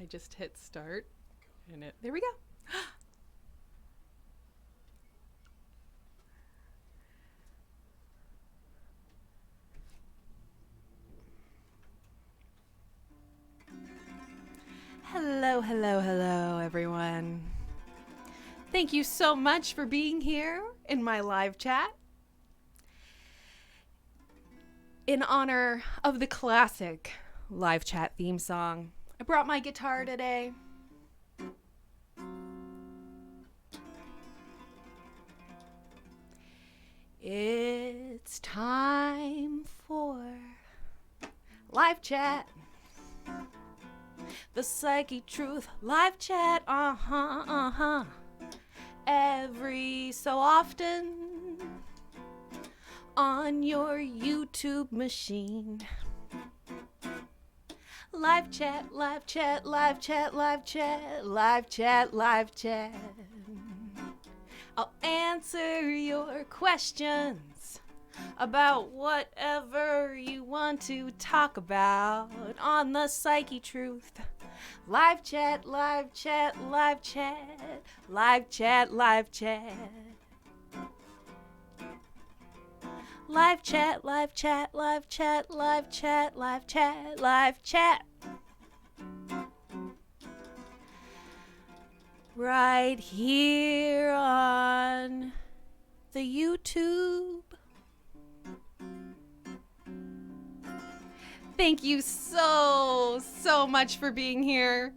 I just hit start and there we go. Hello, hello, hello, everyone. Thank you so much for being here in my live chat. In honor of the classic live chat theme song, I brought my guitar today. It's time for live chat. The Psyche Truth live chat, every so often on your YouTube machine. Live chat, live chat, live chat, live chat, live chat, live chat. I'll answer your questions about whatever you want to talk about on the Psyche Truth. Live chat, live chat, live chat, live chat, live chat. Live chat, live chat, live chat, live chat, live chat, live chat. Right here on the YouTube. Thank you so much for being here.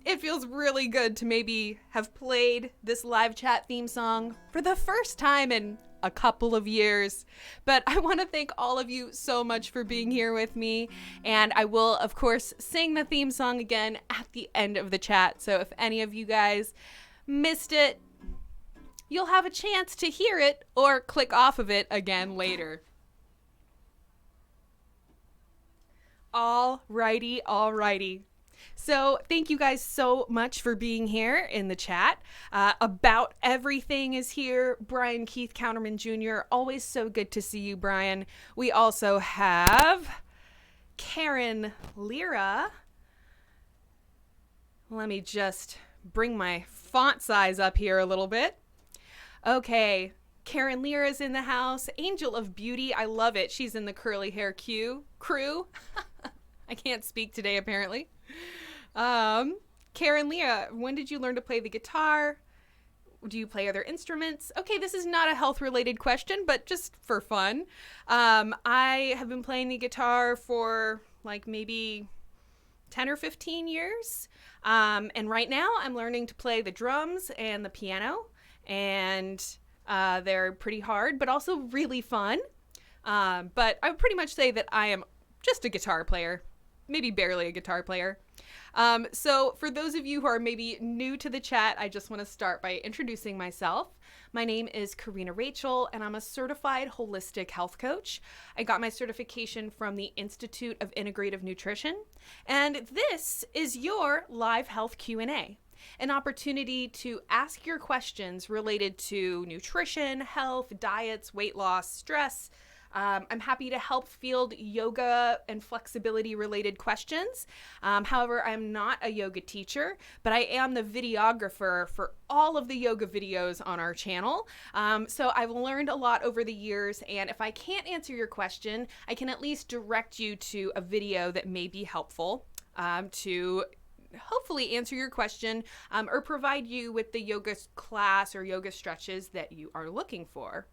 It feels really good to maybe have played this live chat theme song for the first time in a couple of years. But I want to thank all of you so much for being here with me. And I will, of course, sing the theme song again at the end of the chat. So if any of you guys missed it, you'll have a chance to hear it or click off of it again later. Alrighty. So thank you guys so much for being here in the chat. About Everything is here. Brian Keith Counterman Jr. Always so good to see you, Brian. We also have Karen Lyra. Let me just bring my font size up here a little bit. Okay. Karen Lyra is in the house. Angel of Beauty. I love it. She's in the curly hair crew. I can't speak today, apparently. Karen Lyra, when did you learn to play the guitar? Do you play other instruments? Okay, this is not a health-related question, but just for fun. I have been playing the guitar for like maybe 10 or 15 years. And right now I'm learning to play the drums and the piano. And they're pretty hard, but also really fun. But I would pretty much say that I am just a guitar player, maybe barely a guitar player. So for those of you who are maybe new to the chat, I just want to start by introducing myself. My name is Corrina Rachel, and I'm a certified holistic health coach. I got my certification from the Institute of Integrative Nutrition, and this is your live health Q&A. An opportunity to ask your questions related to nutrition, health, diets, weight loss, stress. I'm happy to help field yoga and flexibility related questions. However, I'm not a yoga teacher, but I am the videographer for all of the yoga videos on our channel. So I've learned a lot over the years, and if I can't answer your question, I can at least direct you to a video that may be helpful to hopefully answer your question or provide you with the yoga class or yoga stretches that you are looking for.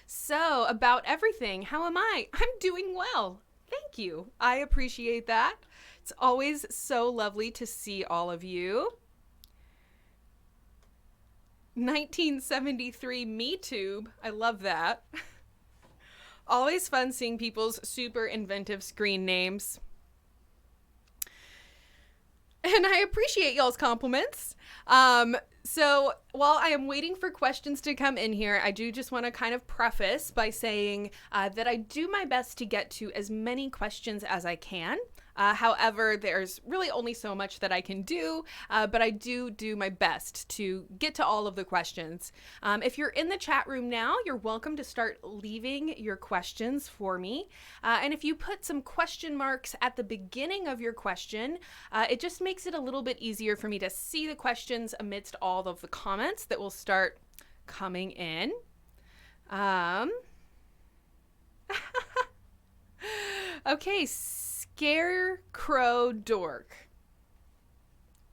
So, About Everything, how am I? I'm doing well. Thank you. I appreciate that. It's always so lovely to see all of you. 1973 MeTube. I love that. Always fun seeing people's super inventive screen names. And I appreciate y'all's compliments. So while I am waiting for questions to come in here, I do just want to kind of preface by saying that I do my best to get to as many questions as I can. However, there's really only so much that I can do, but I do my best to get to all of the questions. If you're in the chat room now, you're welcome to start leaving your questions for me. And if you put some question marks at the beginning of your question, it just makes it a little bit easier for me to see the questions amidst all of the comments that will start coming in. Okay, Scarecrow Dork.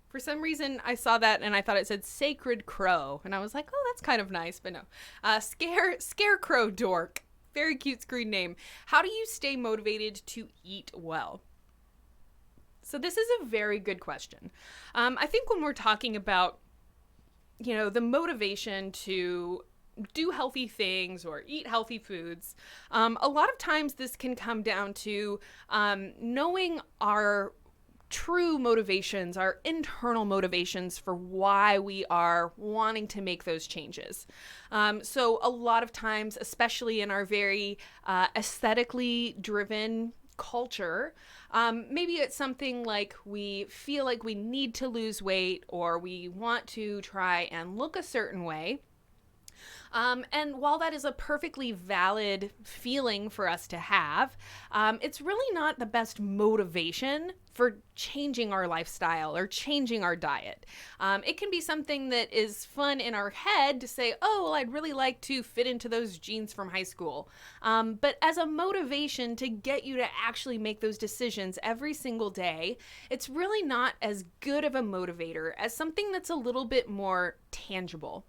For some reason, I saw that and I thought it said Sacred Crow. And I was like, oh, that's kind of nice, but no. Scarecrow Dork. Very cute screen name. How do you stay motivated to eat well? So this is a very good question. I think when we're talking about, the motivation to do healthy things or eat healthy foods, a lot of times this can come down to knowing our true motivations, our internal motivations for why we are wanting to make those changes. So a lot of times, especially in our very aesthetically driven culture, maybe it's something like we feel like we need to lose weight or we want to try and look a certain way. And while that is a perfectly valid feeling for us to have, it's really not the best motivation for changing our lifestyle or changing our diet. It can be something that is fun in our head to say, oh, well, I'd really like to fit into those jeans from high school. But as a motivation to get you to actually make those decisions every single day, it's really not as good of a motivator as something that's a little bit more tangible.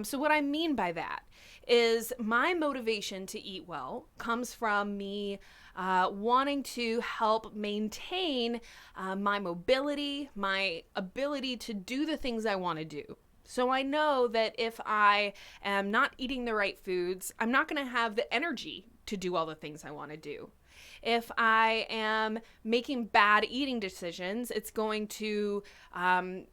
So what I mean by that is my motivation to eat well comes from me wanting to help maintain my mobility, my ability to do the things I want to do. So I know that if I am not eating the right foods, I'm not going to have the energy to do all the things I want to do. If I am making bad eating decisions, it's going to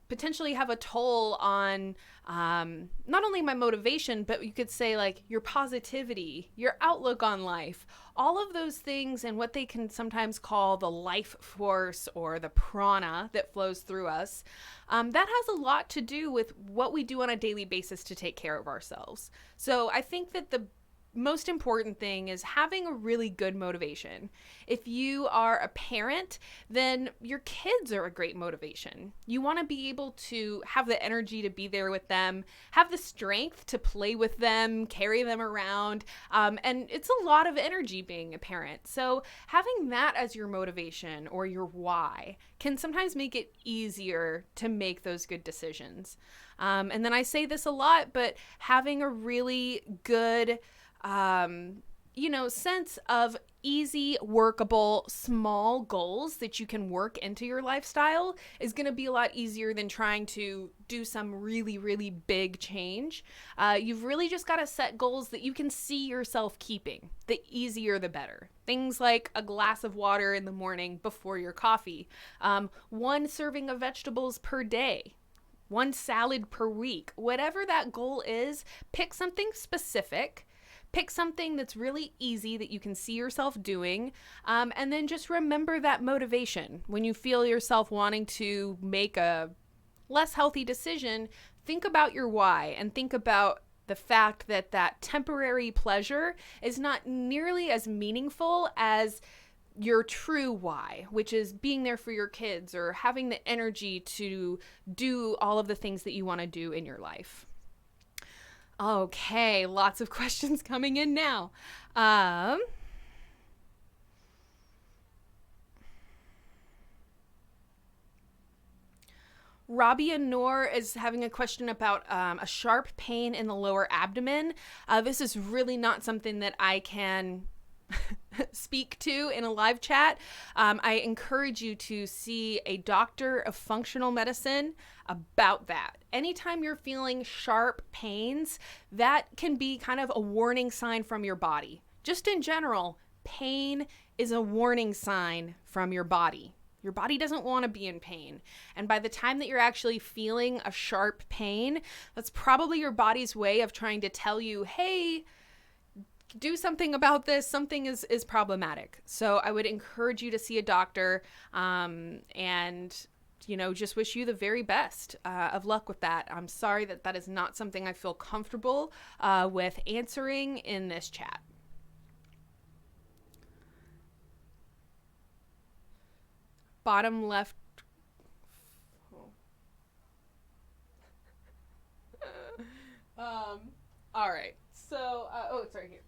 potentially have a toll on not only my motivation, but you could say like your positivity, your outlook on life, all of those things and what they can sometimes call the life force or the prana that flows through us. That has a lot to do with what we do on a daily basis to take care of ourselves. So I think that the most important thing is having a really good motivation. If you are a parent, then your kids are a great motivation. You want to be able to have the energy to be there with them, have the strength to play with them, carry them around, and it's a lot of energy being a parent. So having that as your motivation or your why can sometimes make it easier to make those good decisions. And then I say this a lot, but having a really good sense of easy, workable, small goals that you can work into your lifestyle is going to be a lot easier than trying to do some really, really big change. You've really just got to set goals that you can see yourself keeping. The easier, the better. Things like a glass of water in the morning before your coffee, 1 serving of vegetables per day, 1 salad per week. Whatever that goal is, pick something specific. Pick something that's really easy that you can see yourself doing, and then just remember that motivation. When you feel yourself wanting to make a less healthy decision, think about your why and think about the fact that that temporary pleasure is not nearly as meaningful as your true why, which is being there for your kids or having the energy to do all of the things that you want to do in your life. Okay, lots of questions coming in now. Rabia Noor is having a question about a sharp pain in the lower abdomen. This is really not something that I can speak to in a live chat. I encourage you to see a doctor of functional medicine about that. Anytime you're feeling sharp pains, that can be kind of a warning sign from your body. Just in general, pain is a warning sign from your body. Your body doesn't want to be in pain. And by the time that you're actually feeling a sharp pain, that's probably your body's way of trying to tell you, hey, do something about this. Something is problematic. So I would encourage you to see a doctor, and just wish you the very best of luck with that. I'm sorry that is not something I feel comfortable with answering in this chat. Bottom left. All right. So, it's right here.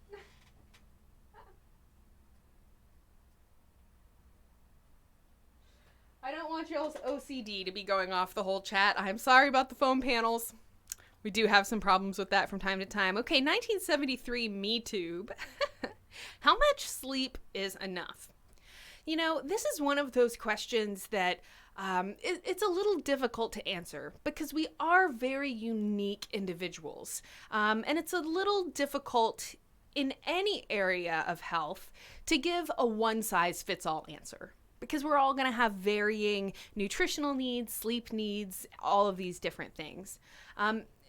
I don't want y'all's OCD to be going off the whole chat. I'm sorry about the foam panels. We do have some problems with that from time to time. Okay, 1973 MeTube. How much sleep is enough? This is one of those questions that it's a little difficult to answer because we are very unique individuals. And it's a little difficult in any area of health to give a one-size-fits-all answer, because we're all going to have varying nutritional needs, sleep needs, all of these different things.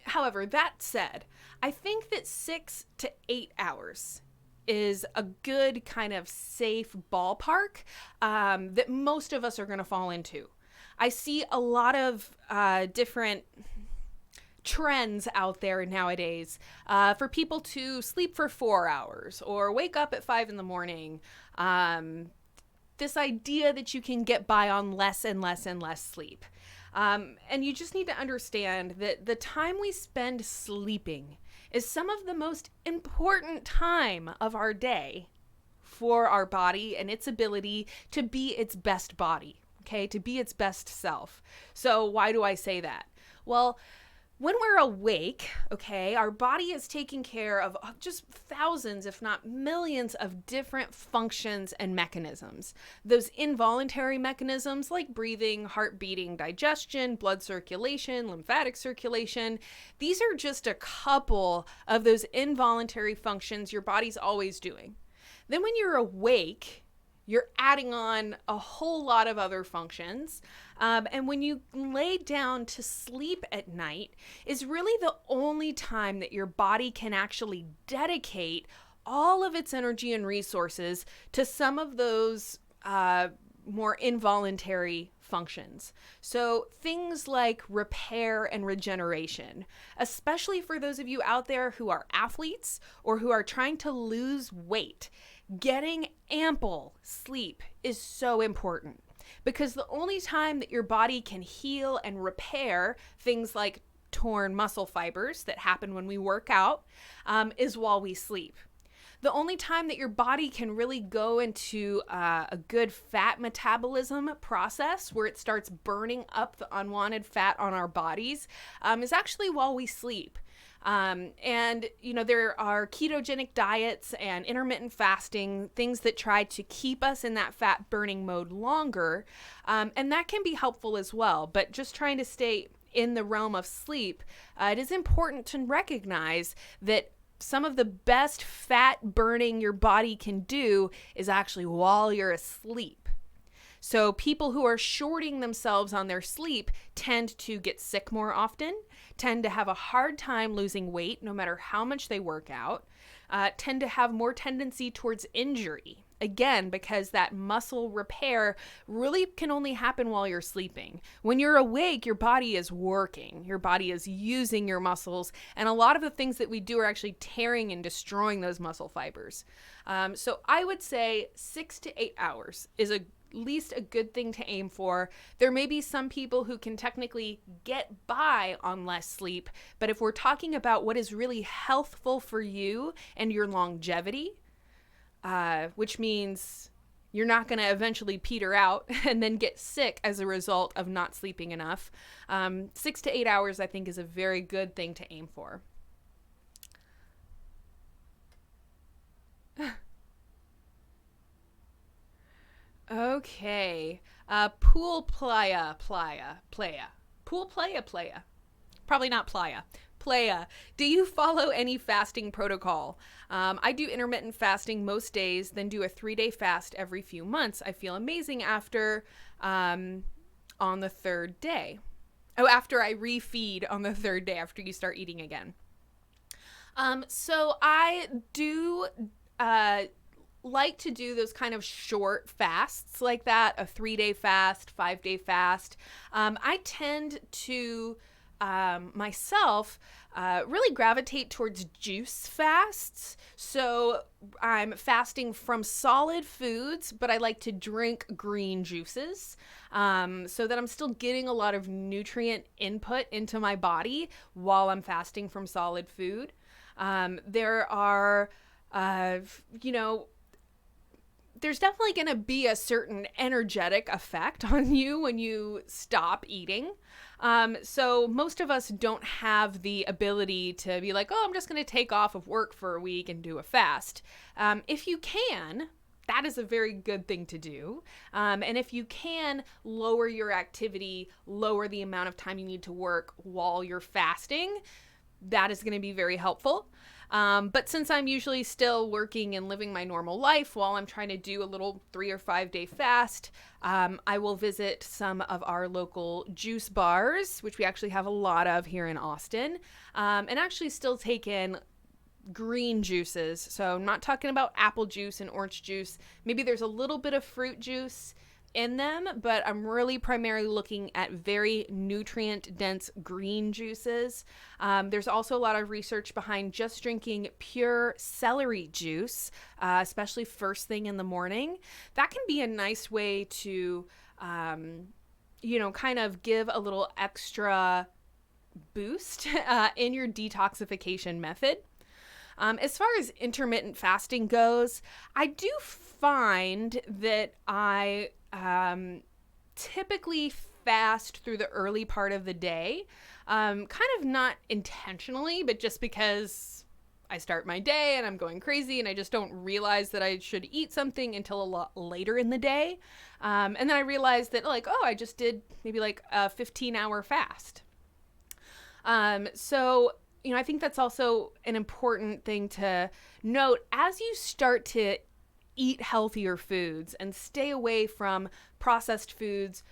However, that said, I think that 6 to 8 hours is a good kind of safe ballpark that most of us are going to fall into. I see a lot of different trends out there nowadays for people to sleep for 4 hours or wake up at 5 in the morning. This idea that you can get by on less and less and less sleep. And you just need to understand that the time we spend sleeping is some of the most important time of our day for our body and its ability to be its best body, okay, to be its best self. So why do I say that? Well, when we're awake, okay, our body is taking care of just thousands, if not millions, of different functions and mechanisms. Those involuntary mechanisms like breathing, heart beating, digestion, blood circulation, lymphatic circulation. These are just a couple of those involuntary functions your body's always doing. Then when you're awake, you're adding on a whole lot of other functions. And when you lay down to sleep at night is really the only time that your body can actually dedicate all of its energy and resources to some of those more involuntary functions. So things like repair and regeneration, especially for those of you out there who are athletes or who are trying to lose weight. Getting ample sleep is so important because the only time that your body can heal and repair things like torn muscle fibers that happen when we work out is while we sleep. The only time that your body can really go into a good fat metabolism process where it starts burning up the unwanted fat on our bodies is actually while we sleep. And, there are ketogenic diets and intermittent fasting, things that try to keep us in that fat burning mode longer. And that can be helpful as well. But just trying to stay in the realm of sleep, it is important to recognize that some of the best fat burning your body can do is actually while you're asleep. So people who are shorting themselves on their sleep tend to get sick more often, tend to have a hard time losing weight no matter how much they work out, tend to have more tendency towards injury. Again, because that muscle repair really can only happen while you're sleeping. When you're awake, your body is working. Your body is using your muscles. And a lot of the things that we do are actually tearing and destroying those muscle fibers. So I would say 6 to 8 hours is at least a good thing to aim for. There may be some people who can technically get by on less sleep. But if we're talking about what is really healthful for you and your longevity, which means you're not going to eventually peter out and then get sick as a result of not sleeping enough. 6 to 8 hours, I think, is a very good thing to aim for. Okay. Pool playa. Pool playa. Probably not playa. Playa. Do you follow any fasting protocol? I do intermittent fasting most days, then do a 3-day fast every few months. I feel amazing after on the third day. Oh, after I refeed on the third day after you start eating again. So I do uh, like to do those kind of short fasts like that, a 3-day fast, 5-day fast. I tend to myself really gravitate towards juice fasts. So I'm fasting from solid foods, but I like to drink green juices so that I'm still getting a lot of nutrient input into my body while I'm fasting from solid food. There are, you know, there's definitely going to be a certain energetic effect on you when you stop eating. So most of us don't have the ability to be like, oh, I'm just going to take off of work for a week and do a fast. If you can, that is a very good thing to do. And if you can lower your activity, lower the amount of time you need to work while you're fasting, that is going to be very helpful. But since I'm usually still working and living my normal life while I'm trying to do a little 3 or 5 day fast, I will visit some of our local juice bars, which we actually have a lot of here in Austin, and actually still take in green juices. So I'm not talking about apple juice and orange juice. Maybe there's a little bit of fruit juice in them, but I'm really primarily looking at very nutrient dense green juices. There's also a lot of research behind just drinking pure celery juice, especially first thing in the morning. That can be a nice way to, kind of give a little extra boost in your detoxification method. As far as intermittent fasting goes, I do find that I typically fast through the early part of the day, kind of not intentionally, but just because I start my day and I'm going crazy and I just don't realize that I should eat something until a lot later in the day. And then I realized that I just did maybe like a 15-hour fast. So I think that's also an important thing to note as you start to eat healthier foods and stay away from processed foods,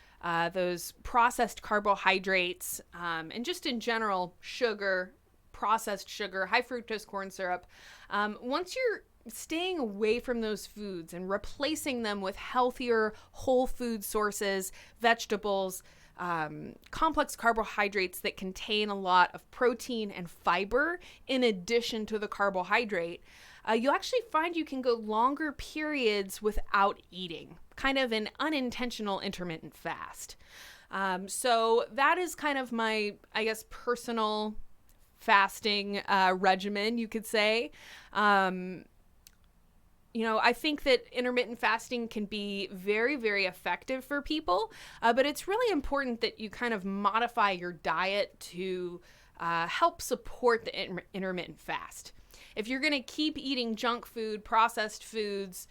those processed carbohydrates, and just in general, sugar, processed sugar, high fructose corn syrup. Once you're staying away from those foods and replacing them with healthier whole food sources, vegetables, complex carbohydrates that contain a lot of protein and fiber in addition to the carbohydrate, you'll actually find you can go longer periods without eating, kind of an unintentional intermittent fast. So that is kind of my, I guess, personal fasting regimen, you could say. I think that intermittent fasting can be very, very effective for people, but it's really important that you kind of modify your diet to help support the intermittent fast. If you're going to keep eating junk food, processed foods,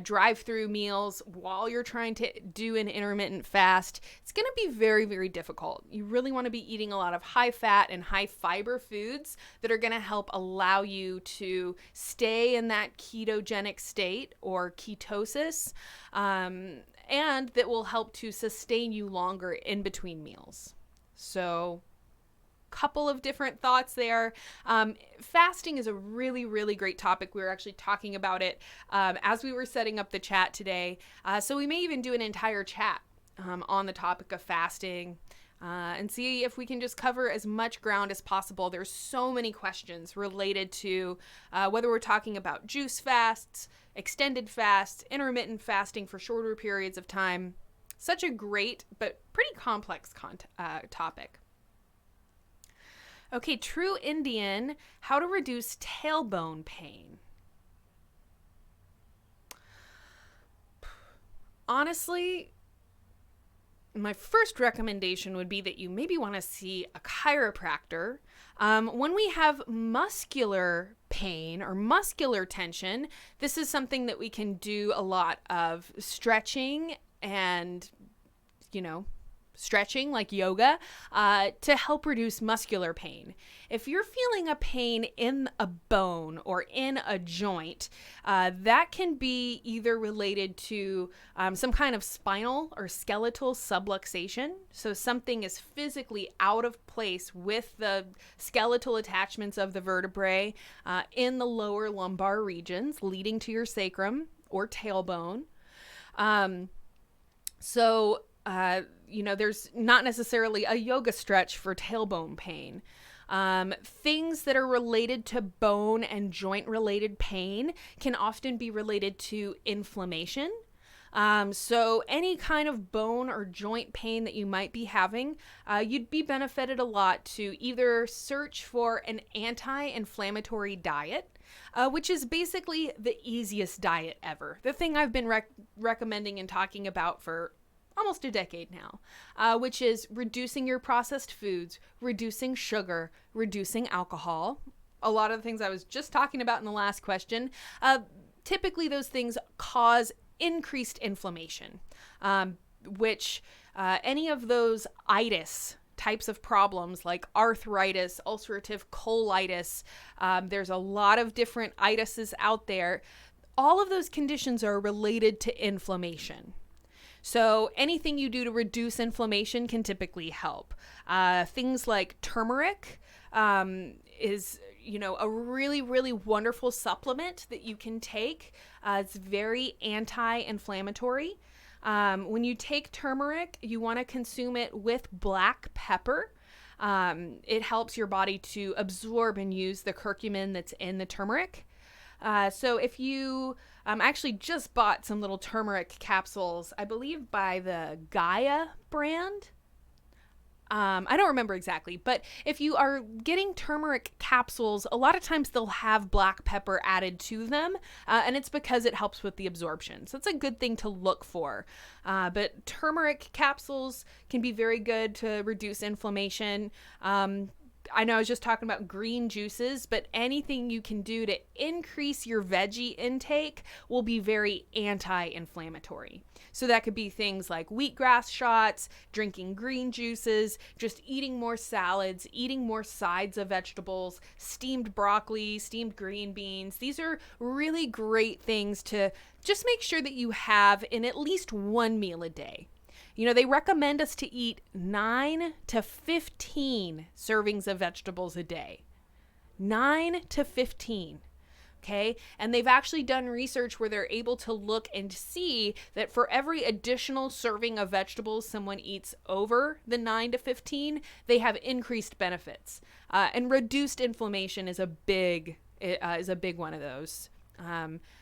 drive-through meals while you're trying to do an intermittent fast, it's going to be very, very difficult. You really want to be eating a lot of high-fat and high-fiber foods that are going to help allow you to stay in that ketogenic state or ketosis, and that will help to sustain you longer in between meals. So couple of different thoughts there. Fasting is a really, really great topic. We were actually talking about it as we were setting up the chat today. So we may even do an entire chat on the topic of fasting and see if we can just cover as much ground as possible. There's so many questions related to whether we're talking about juice fasts, extended fasts, intermittent fasting for shorter periods of time. Such a great but pretty complex topic. Okay, True Indian, how to reduce tailbone pain. Honestly, my first recommendation would be that you maybe want to see a chiropractor. When we have muscular pain or muscular tension, this is something that we can do a lot of stretching and, stretching like yoga to help reduce muscular pain. If you're feeling a pain in a bone or in a joint, that can be either related to some kind of spinal or skeletal subluxation. So something is physically out of place with the skeletal attachments of the vertebrae in the lower lumbar regions, leading to your sacrum or tailbone. There's not necessarily a yoga stretch for tailbone pain. Things that are related to bone and joint related pain can often be related to inflammation. So any kind of bone or joint pain that you might be having, you'd be benefited a lot to either search for an anti-inflammatory diet, which is basically the easiest diet ever. The thing I've been recommending and talking about for almost a decade now, which is reducing your processed foods, reducing sugar, reducing alcohol. A lot of the things I was just talking about in the last question, typically those things cause increased inflammation, which any of those itis types of problems like arthritis, ulcerative colitis, there's a lot of different itises out there. All of those conditions are related to inflammation. So anything you do to reduce inflammation can typically help. Things like turmeric is, a really, really wonderful supplement that you can take. It's very anti-inflammatory. When you take turmeric, you want to consume it with black pepper. It helps your body to absorb and use the curcumin that's in the turmeric. So if you actually just bought some little turmeric capsules, I believe by the Gaia brand. I don't remember exactly, but if you are getting turmeric capsules, a lot of times they'll have black pepper added to them, and it's because it helps with the absorption. So it's a good thing to look for. But turmeric capsules can be very good to reduce inflammation. I know I was just talking about green juices, but anything you can do to increase your veggie intake will be very anti-inflammatory. So that could be things like wheatgrass shots, drinking green juices, just eating more salads, eating more sides of vegetables, steamed broccoli, steamed green beans. These are really great things to just make sure that you have in at least one meal a day. They recommend us to eat 9 to 15 servings of vegetables a day. 9 to 15. Okay. And they've actually done research where they're able to look and see that for every additional serving of vegetables someone eats over the 9 to 15, they have increased benefits. And reduced inflammation is a big one of those.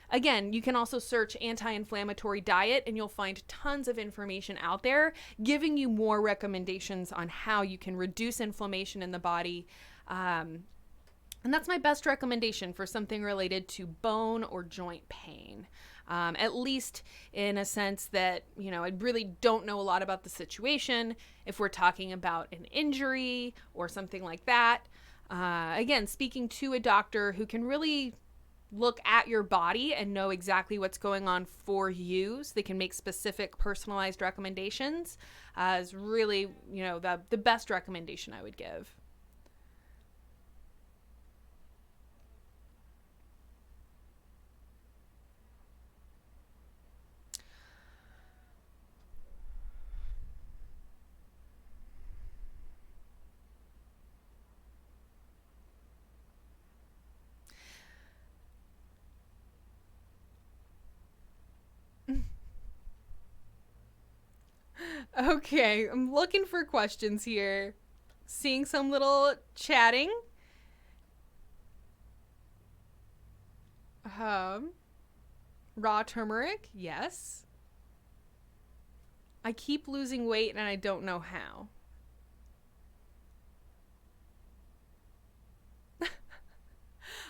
Again, you can also search anti-inflammatory diet and you'll find tons of information out there giving you more recommendations on how you can reduce inflammation in the body. And that's my best recommendation for something related to bone or joint pain. At least in a sense that, I really don't know a lot about the situation. If we're talking about an injury or something like that, again, speaking to a doctor who can really look at your body and know exactly what's going on for you so they can make specific personalized recommendations is really, the best recommendation I would give. Okay, I'm looking for questions here. Seeing some little chatting. Raw turmeric, yes. I keep losing weight and I don't know how.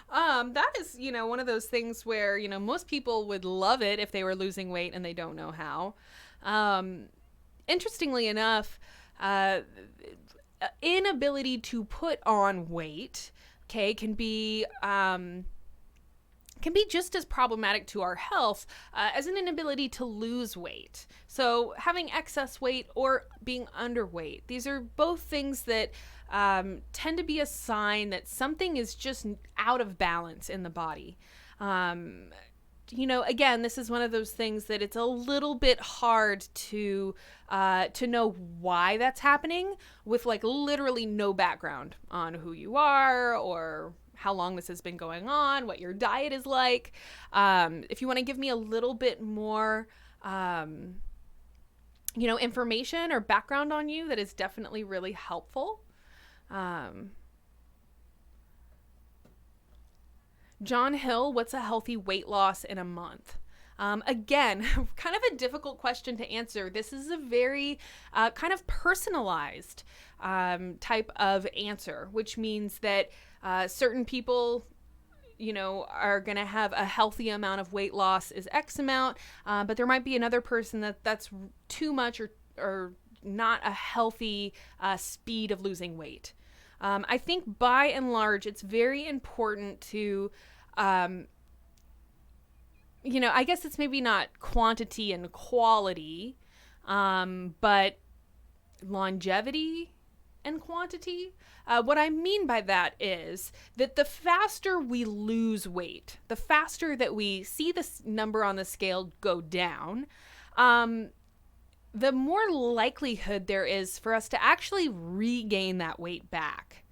That is, one of those things where, most people would love it if they were losing weight and they don't know how. Interestingly enough, inability to put on weight, okay, can be can be just as problematic to our health as an inability to lose weight. So having excess weight or being underweight, these are both things that tend to be a sign that something is just out of balance in the body. Again, this is one of those things that it's a little bit hard to know why that's happening with like literally no background on who you are or how long this has been going on, what your diet is like. If you want to give me a little bit more, information or background on you, that is definitely really helpful. John Hill, what's a healthy weight loss in a month? Again, kind of a difficult question to answer. This is a very kind of personalized type of answer, which means that certain people, are going to have a healthy amount of weight loss is X amount, but there might be another person that's too much or not a healthy speed of losing weight. I think by and large, it's very important to, I guess it's maybe not quantity and quality, but longevity and quantity. What I mean by that is that the faster we lose weight, the faster that we see this number on the scale go down, the more likelihood there is for us to actually regain that weight back.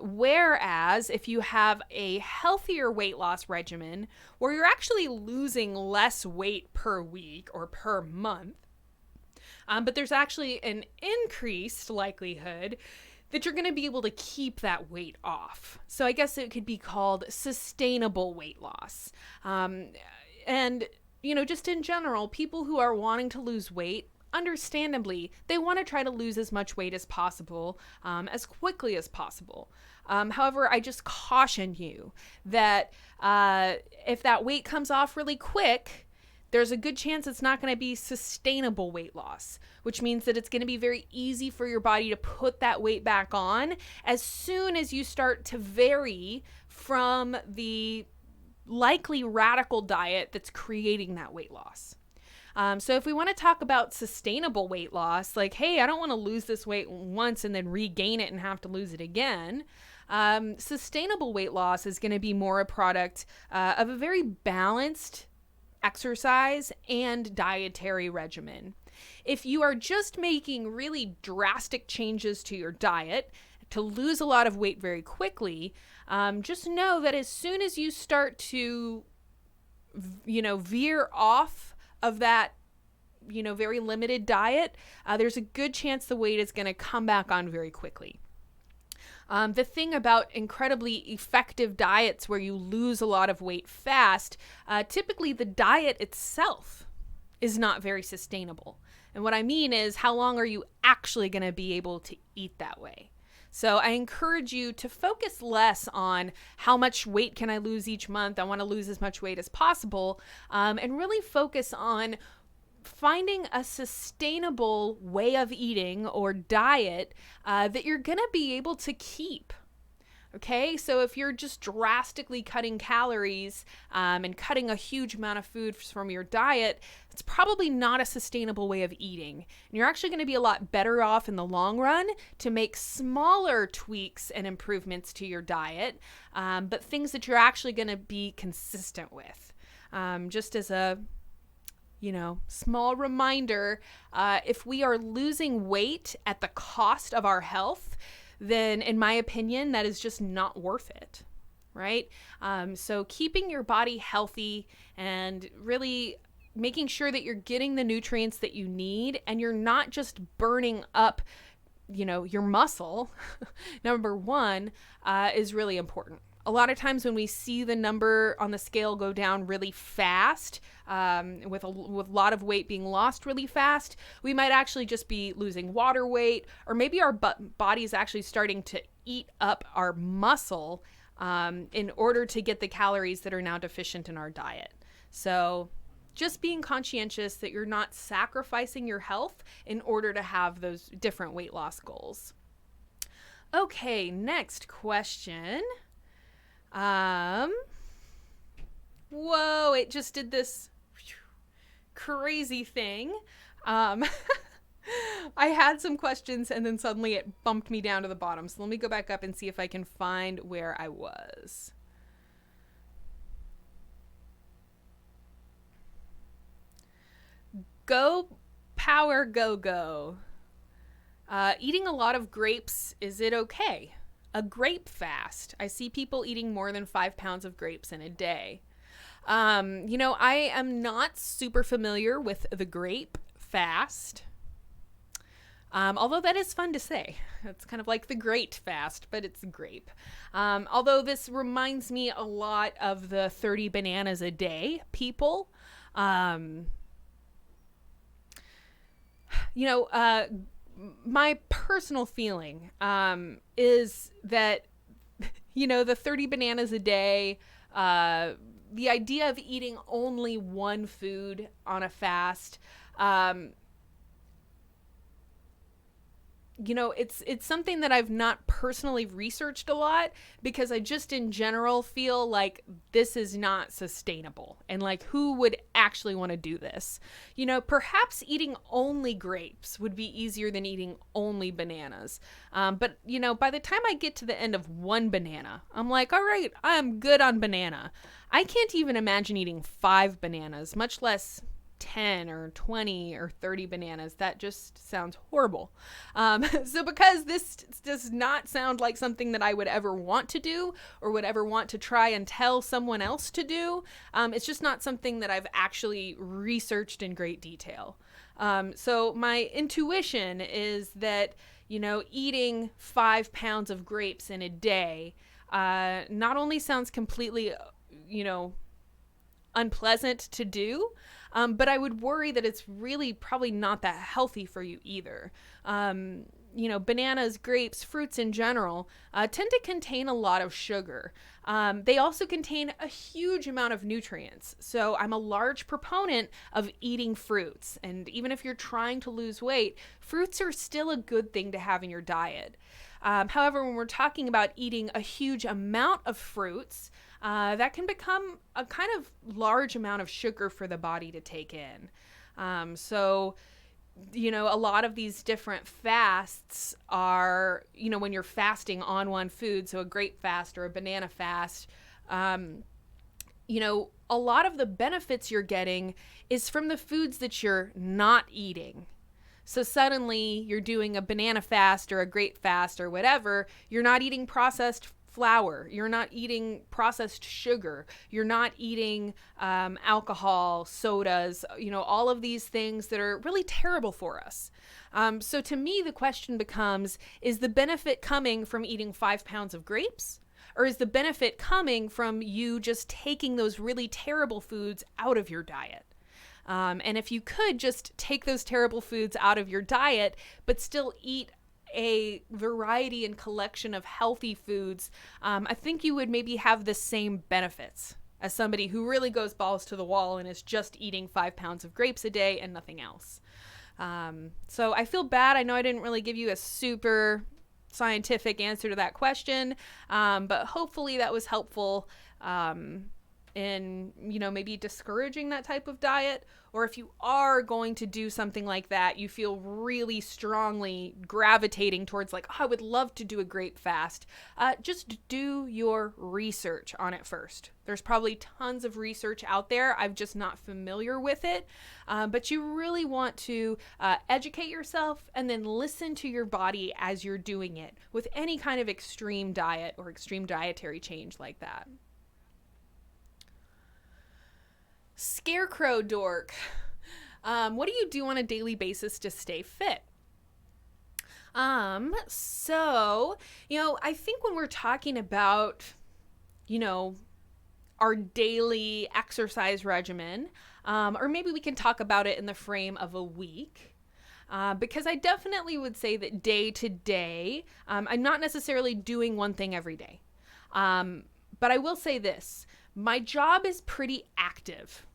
Whereas if you have a healthier weight loss regimen where you're actually losing less weight per week or per month, but there's actually an increased likelihood that you're going to be able to keep that weight off. So I guess it could be called sustainable weight loss. And just in general, people who are wanting to lose weight, understandably, they want to try to lose as much weight as possible, as quickly as possible. However, I just caution you that if that weight comes off really quick, there's a good chance it's not going to be sustainable weight loss, which means that it's going to be very easy for your body to put that weight back on as soon as you start to vary from the likely radical diet that's creating that weight loss. So if we want to talk about sustainable weight loss, like, hey, I don't want to lose this weight once and then regain it and have to lose it again. Sustainable weight loss is going to be more a product of a very balanced exercise and dietary regimen. If you are just making really drastic changes to your diet to lose a lot of weight very quickly, just know that as soon as you start to, veer off of that, very limited diet, there's a good chance the weight is going to come back on very quickly. The thing about incredibly effective diets where you lose a lot of weight fast, typically the diet itself is not very sustainable. And what I mean is, how long are you actually going to be able to eat that way? So I encourage you to focus less on how much weight can I lose each month. I want to lose as much weight as possible, and really focus on finding a sustainable way of eating or diet that you're going to be able to keep. Okay, so if you're just drastically cutting calories and cutting a huge amount of food from your diet, it's probably not a sustainable way of eating. And you're actually going to be a lot better off in the long run to make smaller tweaks and improvements to your diet, but things that you're actually going to be consistent with. Just as a small reminder, if we are losing weight at the cost of our health, then in my opinion, that is just not worth it, right? So keeping your body healthy and really making sure that you're getting the nutrients that you need and you're not just burning up, your muscle, number one, is really important. A lot of times when we see the number on the scale go down really fast, with a lot of weight being lost really fast, we might actually just be losing water weight, or maybe our body is actually starting to eat up our muscle in order to get the calories that are now deficient in our diet. So just being conscientious that you're not sacrificing your health in order to have those different weight loss goals. Okay, next question. whoa, it just did this crazy thing. I had some questions and then suddenly it bumped me down to the bottom. So let me go back up and see if I can find where I was. Go power go go. Eating a lot of grapes, is it okay? A grape fast. I see people eating more than 5 pounds of grapes in a day. I am not super familiar with the grape fast. Although that is fun to say. It's kind of like the great fast, but it's grape. Although this reminds me a lot of the 30 bananas a day people. My personal feeling is that, the 30 bananas a day, the idea of eating only one food on a fast, it's something that I've not personally researched a lot because I just in general feel like this is not sustainable and like who would actually want to do this? Perhaps eating only grapes would be easier than eating only bananas. But by the time I get to the end of one banana, I'm like, all right, I'm good on banana. I can't even imagine eating 5 bananas, much less 10 or 20 or 30 bananas. That just sounds horrible. So because this does not sound like something that I would ever want to do or would ever want to try and tell someone else to do, it's just not something that I've actually researched in great detail. So my intuition is that, eating 5 pounds of grapes in a day not only sounds completely, unpleasant to do, but I would worry that it's really probably not that healthy for you either. Bananas, grapes, fruits in general tend to contain a lot of sugar. They also contain a huge amount of nutrients. So I'm a large proponent of eating fruits. And even if you're trying to lose weight, fruits are still a good thing to have in your diet. However, when we're talking about eating a huge amount of fruits, that can become a kind of large amount of sugar for the body to take in. So, a lot of these different fasts are, when you're fasting on one food, so a grape fast or a banana fast, a lot of the benefits you're getting is from the foods that you're not eating. So suddenly you're doing a banana fast or a grape fast or whatever, you're not eating processed flour, you're not eating processed sugar, you're not eating alcohol, sodas, all of these things that are really terrible for us. So to me, the question becomes, is the benefit coming from eating 5 pounds of grapes? Or is the benefit coming from you just taking those really terrible foods out of your diet? And if you could just take those terrible foods out of your diet, but still eat a variety and collection of healthy foods, I think you would maybe have the same benefits as somebody who really goes balls to the wall and is just eating 5 pounds of grapes a day and nothing else. So I feel bad. I know I didn't really give you a super scientific answer to that question, but hopefully that was helpful in, maybe discouraging that type of diet. Or if you are going to do something like that, you feel really strongly gravitating towards like, oh, I would love to do a grape fast. Just do your research on it first. There's probably tons of research out there. I'm just not familiar with it. But you really want to educate yourself and then listen to your body as you're doing it with any kind of extreme diet or extreme dietary change like that. Scarecrow dork. What do you do on a daily basis to stay fit? So, I think when we're talking about, our daily exercise regimen, or maybe we can talk about it in the frame of a week, because I definitely would say that day to day, I'm not necessarily doing one thing every day. But I will say this, my job is pretty active.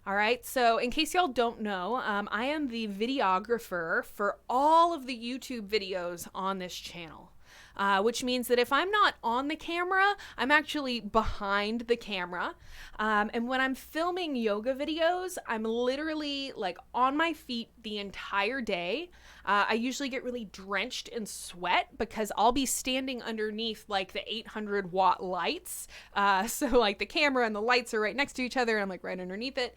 All right, so in case y'all don't know, I am the videographer for all of the YouTube videos on this channel. which means that if I'm not on the camera, I'm actually behind the camera. And when I'm filming yoga videos, I'm literally like on my feet the entire day. I usually get really drenched in sweat because I'll be standing underneath like the 800-watt lights. So like the camera and the lights are right next to each other, and I'm like right underneath it.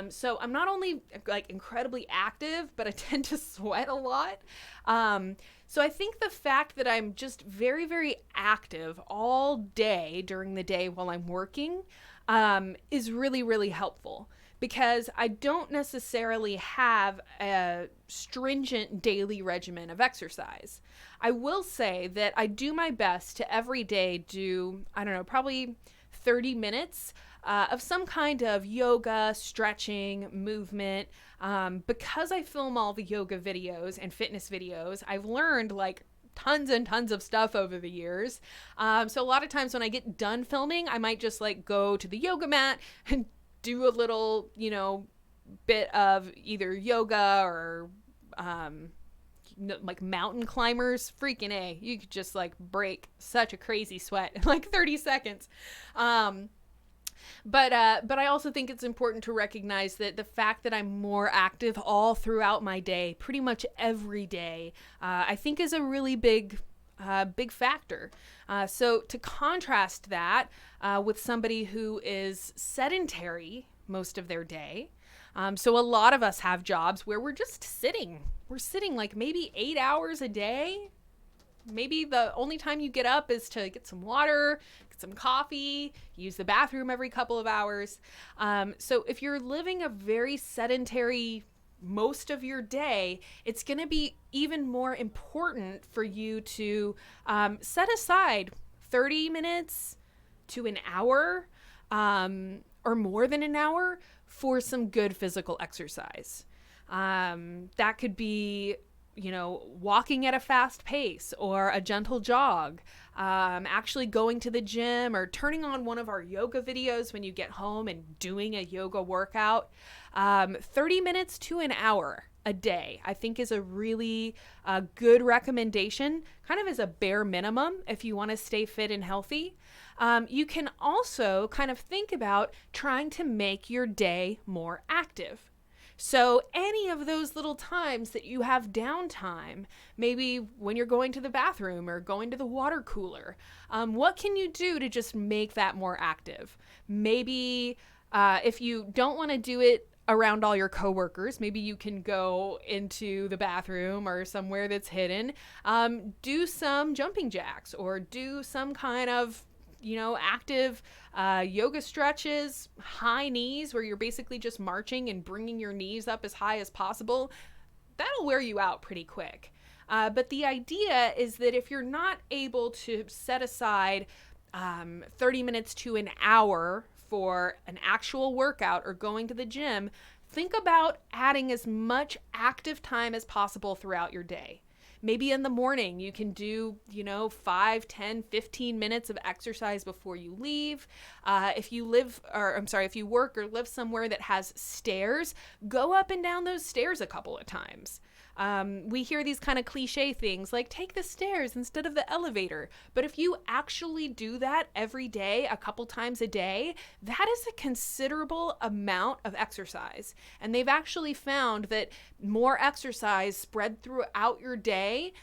So I'm not only like incredibly active, but I tend to sweat a lot. So I think the fact that I'm just very, very active all day during the day while I'm working is really, really helpful, because I don't necessarily have a stringent daily regimen of exercise. I will say that I do my best to every day do, I don't know, probably 30 minutes of some kind of yoga, stretching, movement. Because I film all the yoga videos and fitness videos, I've learned like tons and tons of stuff over the years. So a lot of times when I get done filming, I might just like go to the yoga mat and do a little, bit of either yoga or like mountain climbers. Freaking A, you could just like break such a crazy sweat in like 30 seconds. But I also think it's important to recognize that the fact that I'm more active all throughout my day, pretty much every day, I think is a really big factor. So to contrast that with somebody who is sedentary most of their day, so a lot of us have jobs where we're just sitting. We're sitting like maybe 8 hours a day. Maybe the only time you get up is to get some water, get some coffee, use the bathroom every couple of hours. So if you're living a very sedentary most of your day, it's going to be even more important for you to set aside 30 minutes to an hour or more than an hour for some good physical exercise. That could be walking at a fast pace or a gentle jog, actually going to the gym or turning on one of our yoga videos when you get home and doing a yoga workout. 30 minutes to an hour a day, I think, is a really good recommendation, kind of as a bare minimum if you want to stay fit and healthy. You can also kind of think about trying to make your day more active. So any of those little times that you have downtime, maybe when you're going to the bathroom or going to the water cooler, what can you do to just make that more active? Maybe if you don't want to do it around all your coworkers, maybe you can go into the bathroom or somewhere that's hidden, do some jumping jacks or do some kind of active yoga stretches, high knees, where you're basically just marching and bringing your knees up as high as possible. That'll wear you out pretty quick. But the idea is that if you're not able to set aside 30 minutes to an hour for an actual workout or going to the gym, think about adding as much active time as possible throughout your day. Maybe in the morning you can do, 5, 10, 15 minutes of exercise before you leave. If you work or live somewhere that has stairs, go up and down those stairs a couple of times. We hear these kind of cliche things like take the stairs instead of the elevator. But if you actually do that every day, a couple times a day, that is a considerable amount of exercise. And they've actually found that more exercise spread throughout your day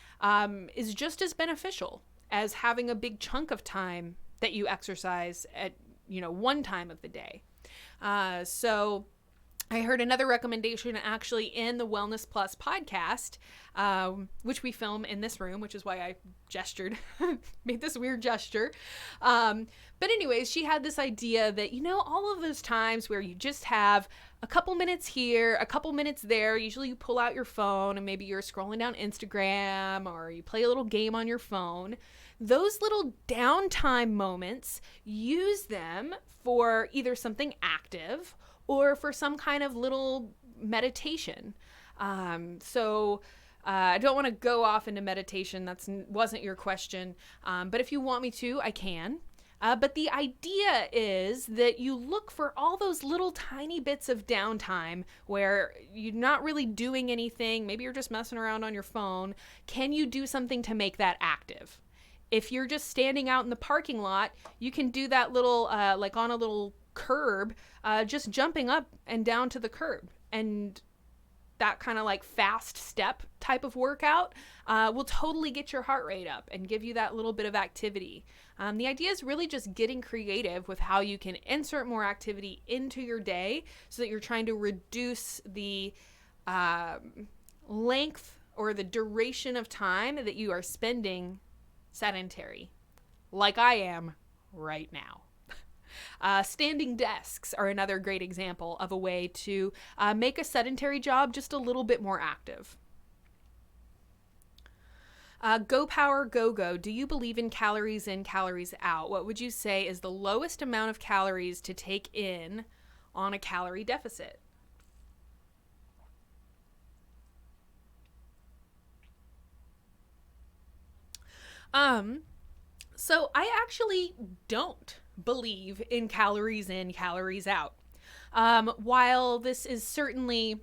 is just as beneficial as having a big chunk of time that you exercise at, one time of the day. So I heard another recommendation actually in the Wellness Plus podcast, which we film in this room, which is why I gestured, made this weird gesture. But anyways, she had this idea that, all of those times where you just have a couple minutes here, a couple minutes there, usually you pull out your phone and maybe you're scrolling down Instagram or you play a little game on your phone. Those little downtime moments, use them for either something active or for some kind of little meditation. So I don't want to go off into meditation. That wasn't your question. But if you want me to, I can. But the idea is that you look for all those little tiny bits of downtime where you're not really doing anything. Maybe you're just messing around on your phone. Can you do something to make that active? If you're just standing out in the parking lot, you can do that little, like on a little curb, just jumping up and down to the curb. And that kind of like fast step type of workout will totally get your heart rate up and give you that little bit of activity. The idea is really just getting creative with how you can insert more activity into your day so that you're trying to reduce the length or the duration of time that you are spending sedentary, like I am right now. Standing desks are another great example of a way to make a sedentary job just a little bit more active. Go Power Go Go. Do you believe in calories in, calories out? What would you say is the lowest amount of calories to take in on a calorie deficit? So I actually don't believe in calories in, calories out. While this is certainly,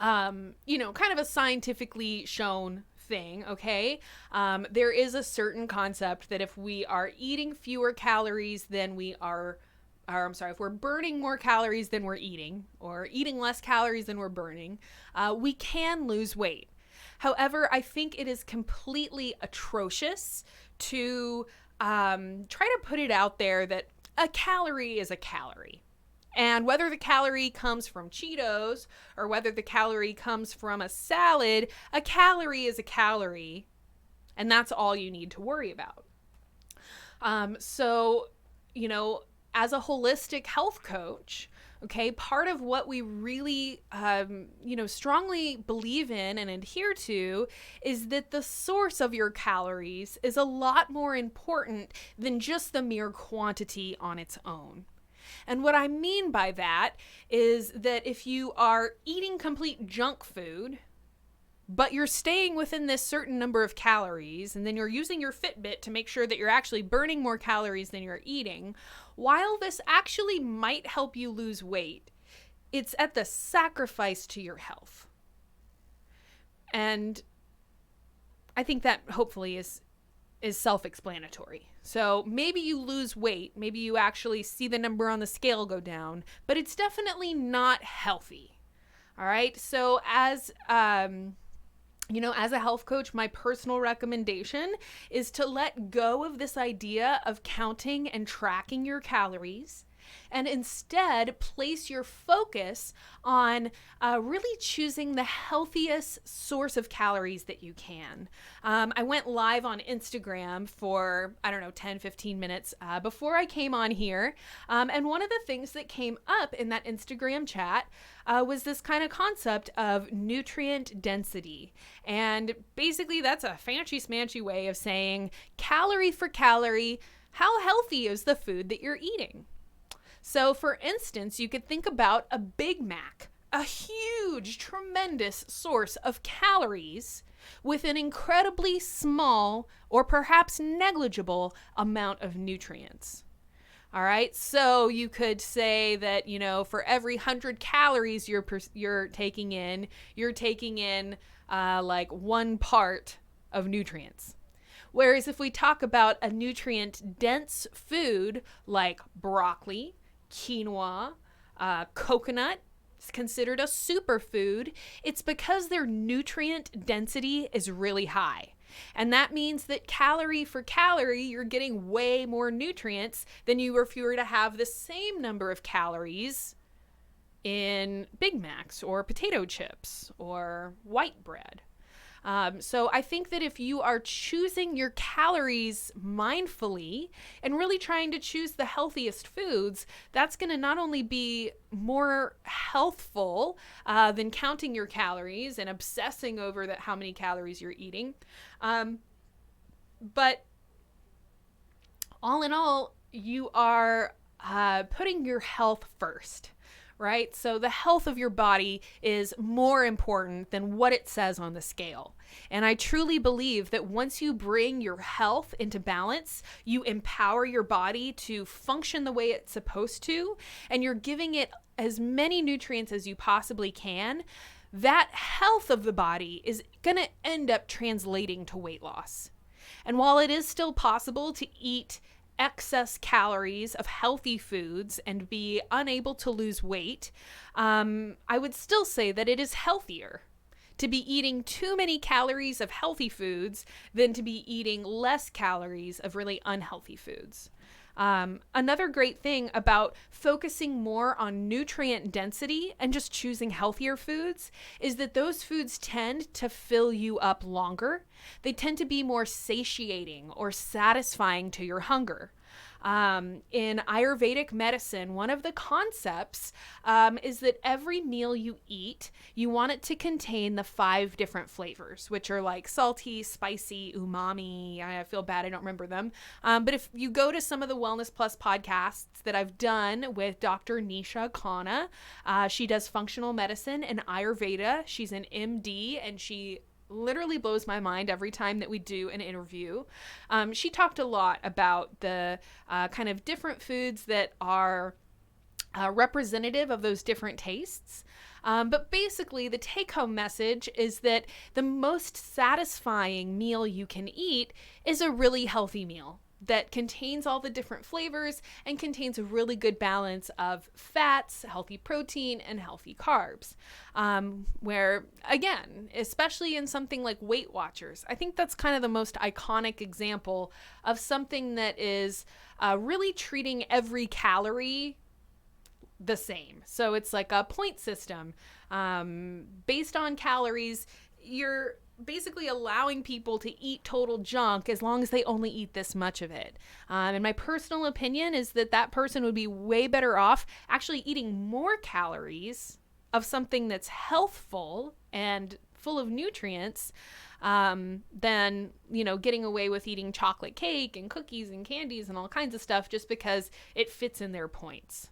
kind of a scientifically shown thing, okay? There is a certain concept that if we are eating fewer calories than if we're burning more calories than we're eating, or eating less calories than we're burning, we can lose weight. However, I think it is completely atrocious to try to put it out there that a calorie is a calorie. And whether the calorie comes from Cheetos or whether the calorie comes from a salad, a calorie is a calorie. And that's all you need to worry about. As a holistic health coach, okay, part of what we really, strongly believe in and adhere to is that the source of your calories is a lot more important than just the mere quantity on its own. And what I mean by that is that if you are eating complete junk food, but you're staying within this certain number of calories, and then you're using your Fitbit to make sure that you're actually burning more calories than you're eating, while this actually might help you lose weight, it's at the sacrifice to your health. And I think that hopefully is self-explanatory. So maybe you lose weight, maybe you actually see the number on the scale go down, but it's definitely not healthy. All right. So as a health coach, my personal recommendation is to let go of this idea of counting and tracking your calories and instead place your focus on really choosing the healthiest source of calories that you can. I went live on Instagram for, 10, 15 minutes before I came on here. And one of the things that came up in that Instagram chat was this kind of concept of nutrient density. And basically that's a fancy smancy way of saying calorie for calorie, how healthy is the food that you're eating? So for instance, you could think about a Big Mac, a huge, tremendous source of calories with an incredibly small or perhaps negligible amount of nutrients. All right, so you could say that, for every 100 calories you're taking in like 1 part of nutrients. Whereas if we talk about a nutrient-dense food like broccoli, quinoa, coconut is considered a superfood. It's because their nutrient density is really high. And that means that calorie for calorie, you're getting way more nutrients than you were if you were to have the same number of calories in Big Macs or potato chips or white bread. So I think that if you are choosing your calories mindfully and really trying to choose the healthiest foods, that's going to not only be more healthful than counting your calories and obsessing over how many calories you're eating, but all in all, you are putting your health first. Right? So the health of your body is more important than what it says on the scale. And I truly believe that once you bring your health into balance, you empower your body to function the way it's supposed to, and you're giving it as many nutrients as you possibly can. That health of the body is going to end up translating to weight loss. And while it is still possible to eat excess calories of healthy foods and be unable to lose weight, I would still say that it is healthier to be eating too many calories of healthy foods than to be eating less calories of really unhealthy foods. Another great thing about focusing more on nutrient density and just choosing healthier foods is that those foods tend to fill you up longer. They tend to be more satiating or satisfying to your hunger. In Ayurvedic medicine, one of the concepts is that every meal you eat, you want it to contain the 5 different flavors, which are like salty, spicy, umami. I feel bad I don't remember them. But if you go to some of the Wellness Plus podcasts that I've done with Dr. Nisha Khanna, she does functional medicine and Ayurveda. She's an MD, and she literally blows my mind every time that we do an interview. She talked a lot about the kind of different foods that are representative of those different tastes. But basically, the take-home message is that the most satisfying meal you can eat is a really healthy meal that contains all the different flavors and contains a really good balance of fats, healthy protein, and healthy carbs. Where, again, especially in something like Weight Watchers, I think that's kind of the most iconic example of something that is really treating every calorie the same. So it's like a point system. Based on calories, you're basically allowing people to eat total junk as long as they only eat this much of it. And my personal opinion is that that person would be way better off actually eating more calories of something that's healthful and full of nutrients than, you know, getting away with eating chocolate cake and cookies and candies and all kinds of stuff just because it fits in their points.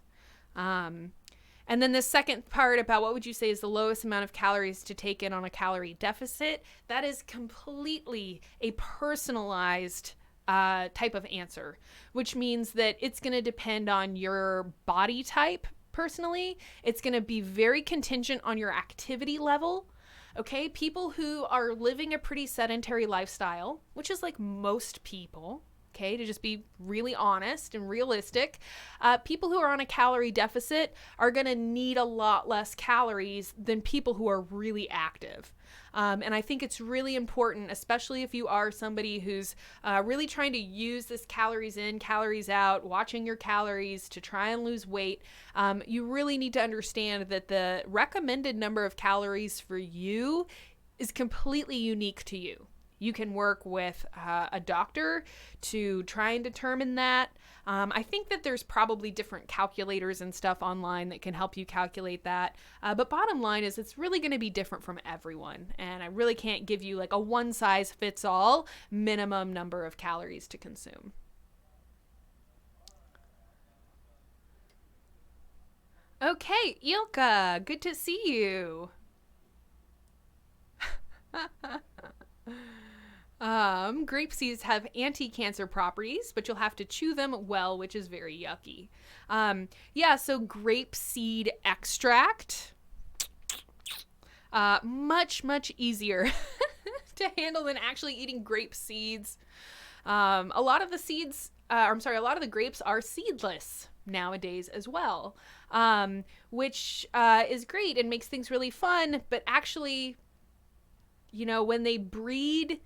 And then the second part about what would you say is the lowest amount of calories to take in on a calorie deficit, that is completely a personalized type of answer, which means that it's going to depend on your body type personally. It's going to be very contingent on your activity level. Okay, people who are living a pretty sedentary lifestyle, which is like most people, okay, to just be really honest and realistic, people who are on a calorie deficit are going to need a lot less calories than people who are really active. And I think it's really important, especially if you are somebody who's really trying to use this calories in, calories out, watching your calories to try and lose weight. You really need to understand that the recommended number of calories for you is completely unique to you. You can work with a doctor to try and determine that. I think that there's probably different calculators and stuff online that can help you calculate that. But bottom line is it's really going to be different from everyone. And I really can't give you like a one-size-fits-all minimum number of calories to consume. Okay, Ilka, good to see you. Grape seeds have anti-cancer properties, but you'll have to chew them well, which is very yucky. So grape seed extract, much easier to handle than actually eating grape seeds. A lot of the grapes are seedless nowadays as well, which is great and makes things really fun, but actually, you know, when they breed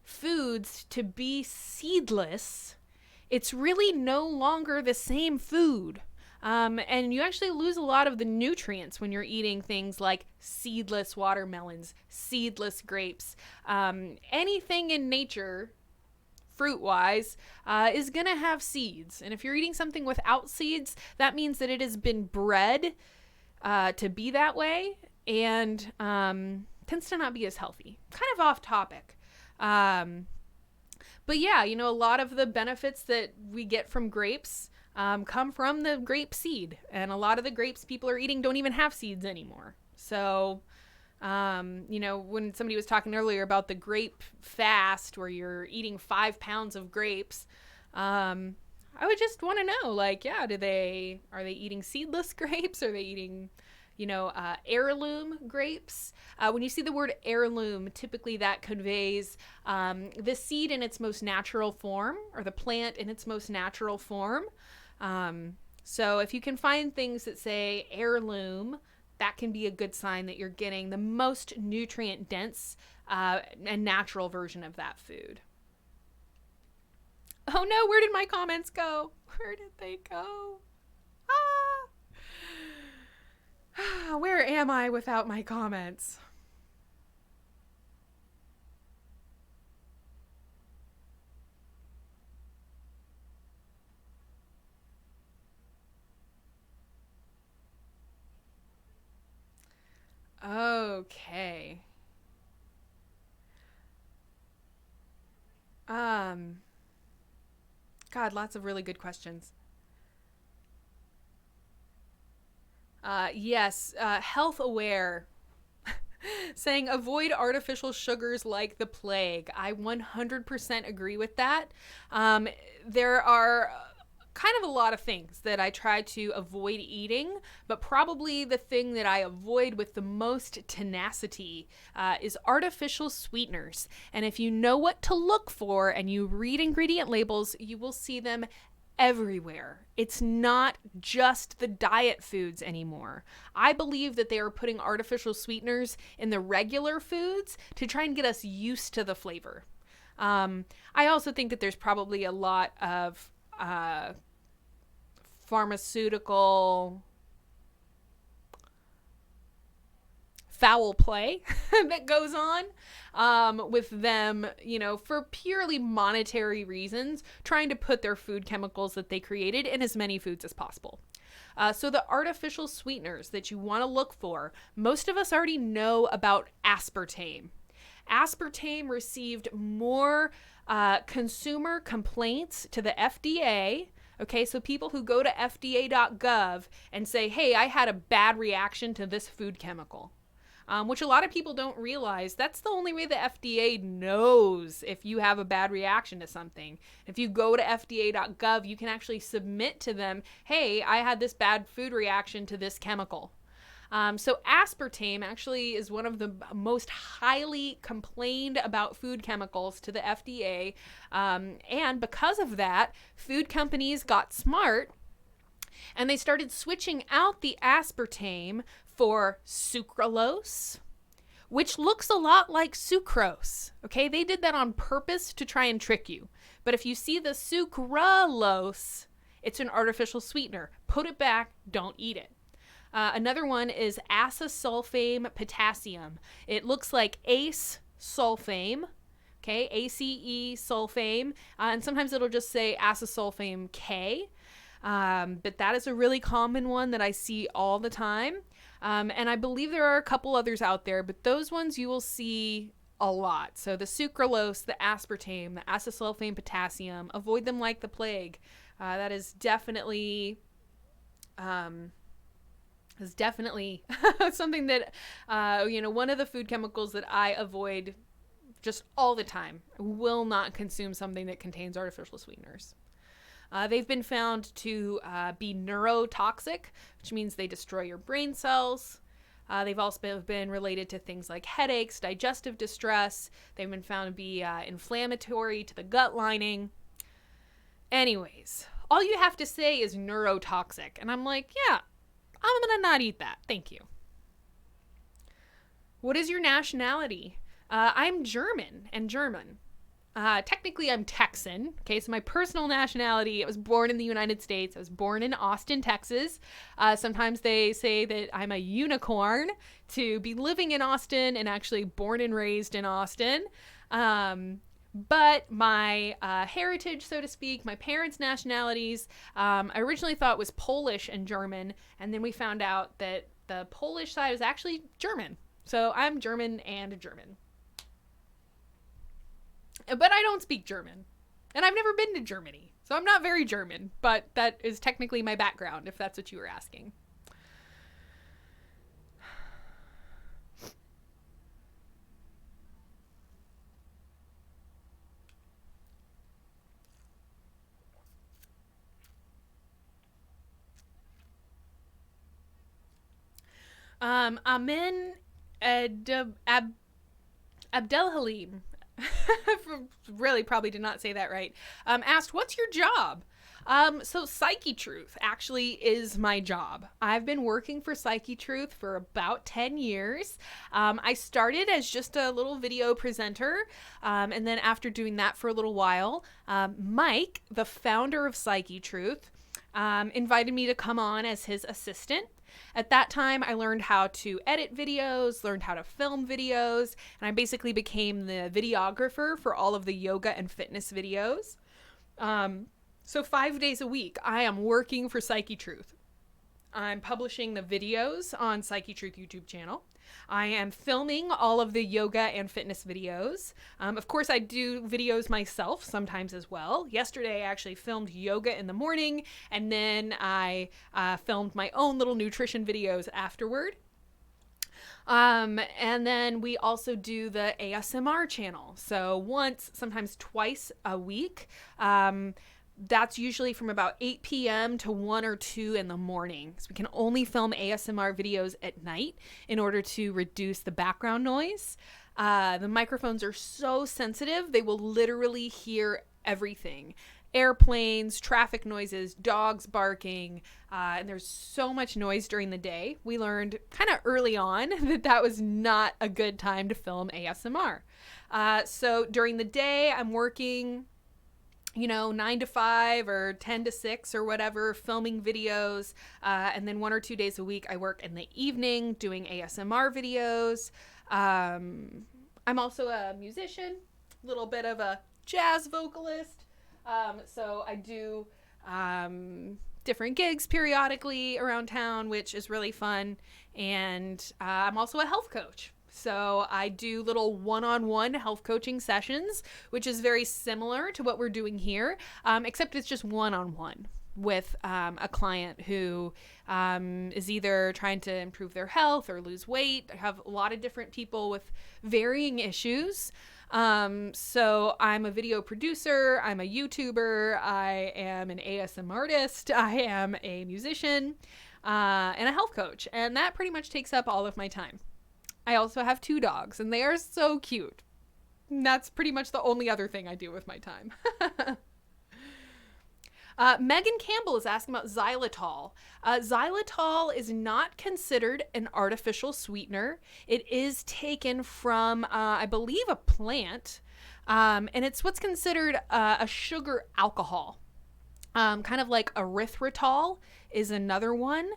foods to be seedless, it's really no longer the same food. And you actually lose a lot of the nutrients when you're eating things like seedless watermelons, seedless grapes. Anything in nature, fruit-wise, is going to have seeds. And if you're eating something without seeds, that means that it has been bred to be that way and tends to not be as healthy. Kind of off topic. But yeah, you know, a lot of the benefits that we get from grapes come from the grape seed. And a lot of the grapes people are eating don't even have seeds anymore. So, you know, when somebody was talking earlier about the grape fast where you're eating 5 pounds of grapes, I would just want to know, like, yeah, are they eating seedless grapes? Are they eating, heirloom grapes. When you see the word heirloom, typically that conveys the seed in its most natural form, or the plant in its most natural form. So if you can find things that say heirloom, that can be a good sign that you're getting the most nutrient dense and natural version of that food. Oh no, where did my comments go? Where did they go? Where am I without my comments? Okay. God, lots of really good questions. Yes, health aware. Saying avoid artificial sugars like the plague. I 100% agree with that. There are kind of a lot of things that I try to avoid eating, but probably the thing that I avoid with the most tenacity is artificial sweeteners. And if you know what to look for and you read ingredient labels, you will see them everywhere. It's not just the diet foods anymore. I believe that they are putting artificial sweeteners in the regular foods to try and get us used to the flavor. I also think that there's probably a lot of pharmaceutical foul play that goes on with them, for purely monetary reasons, trying to put their food chemicals that they created in as many foods as possible. So the artificial sweeteners that you want to look for, most of us already know about aspartame. Aspartame received more consumer complaints to the FDA. Okay, so people who go to fda.gov and say, hey, I had a bad reaction to this food chemical. Which a lot of people don't realize. That's the only way the FDA knows if you have a bad reaction to something. If you go to fda.gov, you can actually submit to them, hey, I had this bad food reaction to this chemical. So aspartame actually is one of the most highly complained about food chemicals to the FDA. And because of that, food companies got smart and they started switching out the aspartame for sucralose, which looks a lot like sucrose. Okay, they did that on purpose to try and trick you. But if you see the sucralose, it's an artificial sweetener. Put it back, don't eat it. Another one is acesulfame potassium. It looks like ACE sulfame, okay, ACE sulfame, and sometimes it'll just say acesulfame K. But that is a really common one that I see all the time. And I believe there are a couple others out there, but those ones you will see a lot. So the sucralose, the aspartame, the acesulfame potassium, avoid them like the plague. That is definitely something that, one of the food chemicals that I avoid just all the time. I will not consume something that contains artificial sweeteners. They've been found to be neurotoxic, which means they destroy your brain cells. They've also been related to things like headaches, digestive distress. They've been found to be inflammatory to the gut lining. Anyways, all you have to say is neurotoxic. And I'm like, yeah, I'm going to not eat that. Thank you. What is your nationality? I'm German and German. Technically, I'm Texan. Okay, so my personal nationality, I was born in the United States. I was born in Austin, Texas. Sometimes they say that I'm a unicorn to be living in Austin and actually born and raised in Austin. But my heritage, so to speak, my parents' nationalities, I originally thought was Polish and German, and then we found out that the Polish side was actually German. So I'm German and German. But I don't speak German. And I've never been to Germany. So I'm not very German. But that is technically my background, if that's what you were asking. Amin Abdelhalim, really probably did not say that right, asked, what's your job? So Psyche Truth actually is my job. I've been working for Psyche Truth for about 10 years. I started as just a little video presenter, and then after doing that for a little while, Mike, the founder of Psyche Truth, invited me to come on as his assistant. At that time, I learned how to edit videos, learned how to film videos, and I basically became the videographer for all of the yoga and fitness videos. So 5 days a week, I am working for Psyche Truth. I'm publishing the videos on Psyche Truth YouTube channel. I am filming all of the yoga and fitness videos. Of course, I do videos myself sometimes as well. Yesterday, I actually filmed yoga in the morning, and then I filmed my own little nutrition videos afterward. And then we also do the ASMR channel. So once, sometimes twice a week. That's usually from about 8 p.m. to 1 or 2 in the morning. So we can only film ASMR videos at night in order to reduce the background noise. The microphones are so sensitive, they will literally hear everything. Airplanes, traffic noises, dogs barking, and there's so much noise during the day. We learned kind of early on that was not a good time to film ASMR. So during the day, I'm working 9 to 5 or 10 to 6 or whatever, filming videos. And then 1 or 2 days a week, I work in the evening doing ASMR videos. I'm also a musician, a little bit of a jazz vocalist. So I do different gigs periodically around town, which is really fun. And I'm also a health coach. So I do little one-on-one health coaching sessions, which is very similar to what we're doing here, except it's just one-on-one with a client who is either trying to improve their health or lose weight. I have a lot of different people with varying issues. So I'm a video producer, I'm a YouTuber, I am an ASMR artist, I am a musician, and a health coach. And that pretty much takes up all of my time. I also have 2 dogs, and they are so cute. And that's pretty much the only other thing I do with my time. Megan Campbell is asking about xylitol. Xylitol is not considered an artificial sweetener. It is taken from, I believe, a plant, and it's what's considered a sugar alcohol. Kind of like erythritol is another one.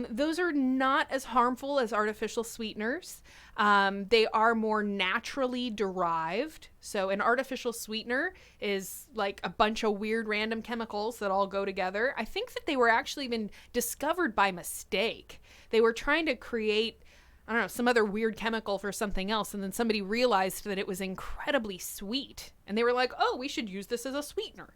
Those are not as harmful as artificial sweeteners. They are more naturally derived. So an artificial sweetener is like a bunch of weird random chemicals that all go together. I think that they were actually even discovered by mistake. They were trying to create, I don't know, some other weird chemical for something else. And then somebody realized that it was incredibly sweet. And they were like, oh, we should use this as a sweetener.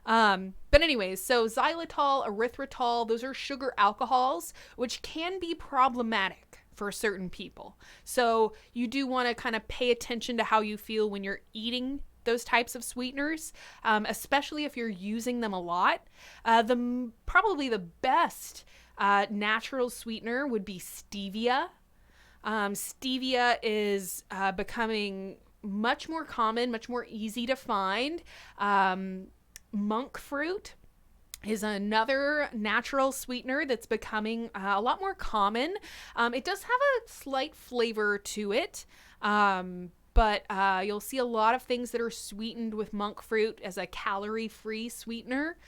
But anyways, so xylitol, erythritol, those are sugar alcohols, which can be problematic for certain people. So you do want to kind of pay attention to how you feel when you're eating those types of sweeteners, especially if you're using them a lot. Probably the best natural sweetener would be stevia. Stevia is becoming much more common, much more easy to find. Monk fruit is another natural sweetener that's becoming a lot more common. It does have a slight flavor to it, but you'll see a lot of things that are sweetened with monk fruit as a calorie-free sweetener,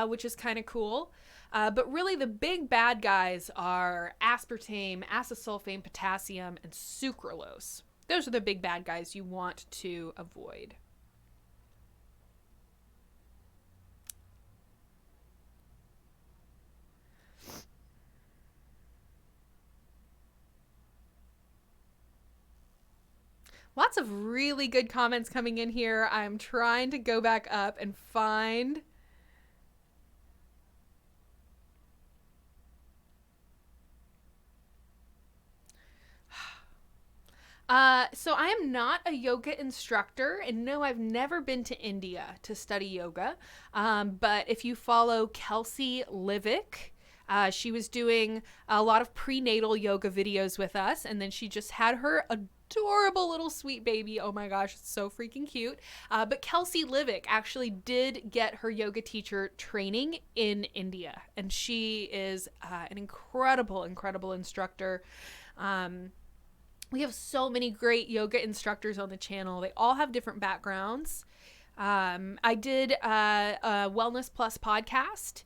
which is kind of cool. But really the big bad guys are aspartame, acesulfame, potassium, and sucralose. Those are the big bad guys you want to avoid. Lots of really good comments coming in here. I'm trying to go back up and find. So I am not a yoga instructor, and no, I've never been to India to study yoga. But if you follow Kelsey Livick, She was doing a lot of prenatal yoga videos with us, and then she just had her adorable little sweet baby. Oh my gosh, it's so freaking cute. But Kelsey Livick actually did get her yoga teacher training in India, and she is an incredible, incredible instructor. We have so many great yoga instructors on the channel. They all have different backgrounds. I did a Wellness Plus podcast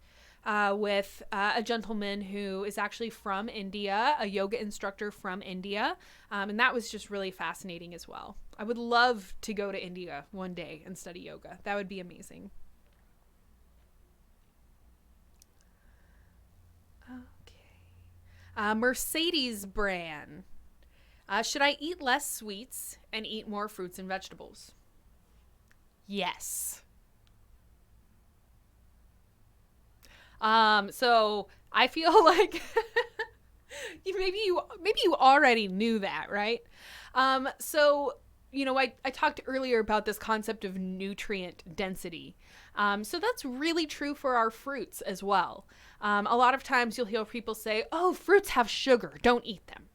with a gentleman who is actually from India, a yoga instructor from India. And that was just really fascinating as well. I would love to go to India one day and study yoga. That would be amazing. Okay. Mercedes brand. Should I eat less sweets and eat more fruits and vegetables? Yes. So I feel like maybe you already knew that, right? So, I talked earlier about this concept of nutrient density. So that's really true for our fruits as well. A lot of times you'll hear people say, oh, fruits have sugar, don't eat them.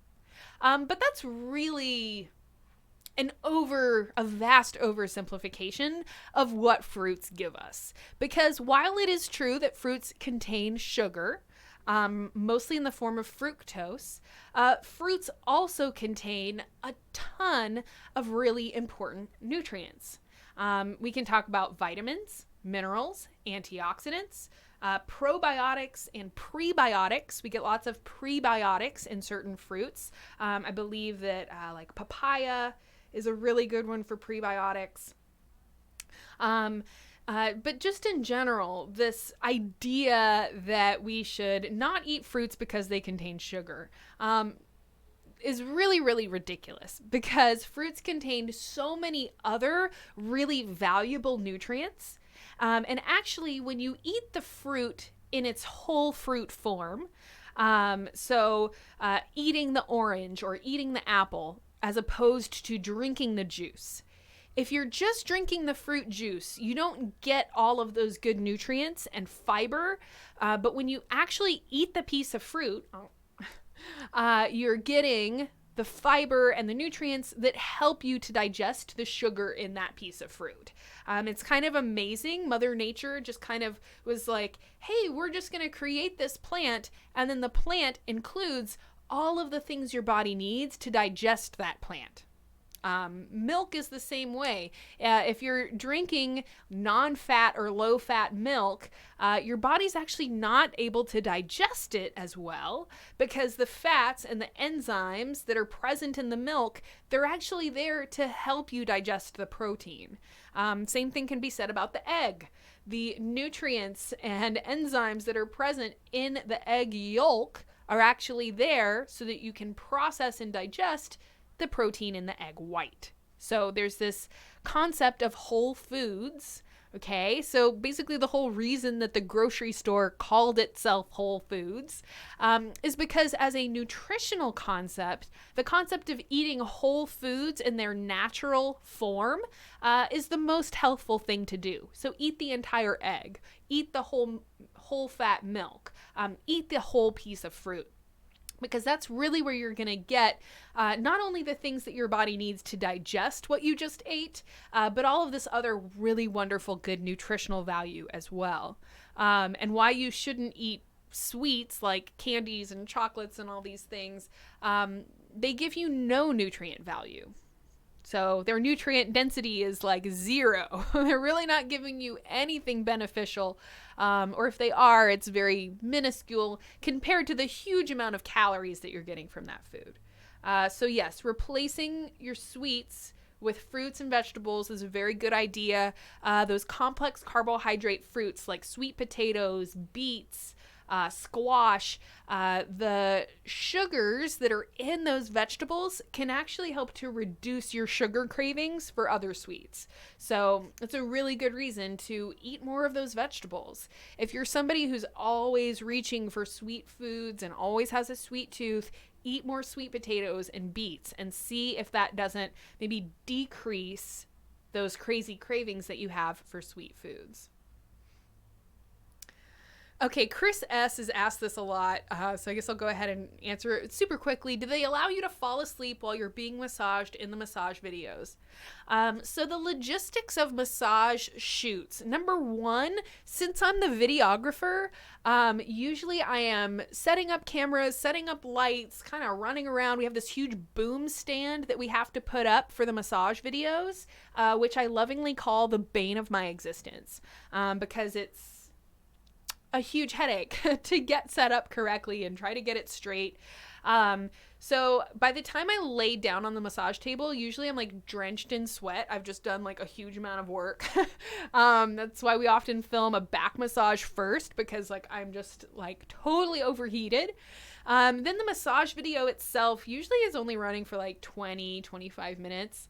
But that's really a vast oversimplification of what fruits give us. Because while it is true that fruits contain sugar, mostly in the form of fructose, fruits also contain a ton of really important nutrients. We can talk about vitamins, minerals, antioxidants, probiotics and prebiotics. We get lots of prebiotics in certain fruits. I believe that like papaya is a really good one for prebiotics. But just in general, this idea that we should not eat fruits because they contain sugar is really, really ridiculous, because fruits contain so many other really valuable nutrients. And actually, when you eat the fruit in its whole fruit form, eating the orange or eating the apple, as opposed to drinking the juice. If you're just drinking the fruit juice, you don't get all of those good nutrients and fiber. But when you actually eat the piece of fruit, you're getting the fiber and the nutrients that help you to digest the sugar in that piece of fruit. It's kind of amazing. Mother Nature just kind of was like, hey, we're just going to create this plant. And then the plant includes all of the things your body needs to digest that plant. Milk is the same way. If you're drinking non-fat or low-fat milk, your body's actually not able to digest it as well, because the fats and the enzymes that are present in the milk, they're actually there to help you digest the protein. Same thing can be said about the egg. The nutrients and enzymes that are present in the egg yolk are actually there so that you can process and digest the protein in the egg white. So there's this concept of whole foods. Okay, so basically the whole reason that the grocery store called itself Whole Foods is because, as a nutritional concept, the concept of eating whole foods in their natural form is the most healthful thing to do. So eat the entire egg, eat the whole fat milk, eat the whole piece of fruit. Because that's really where you're going to get not only the things that your body needs to digest what you just ate, but all of this other really wonderful, good nutritional value as well. And why you shouldn't eat sweets like candies and chocolates and all these things, they give you no nutrient value. So their nutrient density is like 0. They're really not giving you anything beneficial. Or if they are, it's very minuscule compared to the huge amount of calories that you're getting from that food. So yes, replacing your sweets with fruits and vegetables is a very good idea. Those complex carbohydrate fruits like sweet potatoes, beets, squash, the sugars that are in those vegetables can actually help to reduce your sugar cravings for other sweets. So it's a really good reason to eat more of those vegetables. If you're somebody who's always reaching for sweet foods and always has a sweet tooth, eat more sweet potatoes and beets and see if that doesn't maybe decrease those crazy cravings that you have for sweet foods. Okay, Chris S. has asked this a lot, so I guess I'll go ahead and answer it super quickly. Do they allow you to fall asleep while you're being massaged in the massage videos? So the logistics of massage shoots. Number one, since I'm the videographer, usually I am setting up cameras, setting up lights, kind of running around. We have this huge boom stand that we have to put up for the massage videos, which I lovingly call the bane of my existence, because it's a huge headache to get set up correctly and try to get it straight. So by the time I lay down on the massage table, usually I'm like drenched in sweat. I've just done like a huge amount of work. That's why we often film a back massage first, because like I'm just like totally overheated. Then the massage video itself usually is only running for like 20-25 minutes,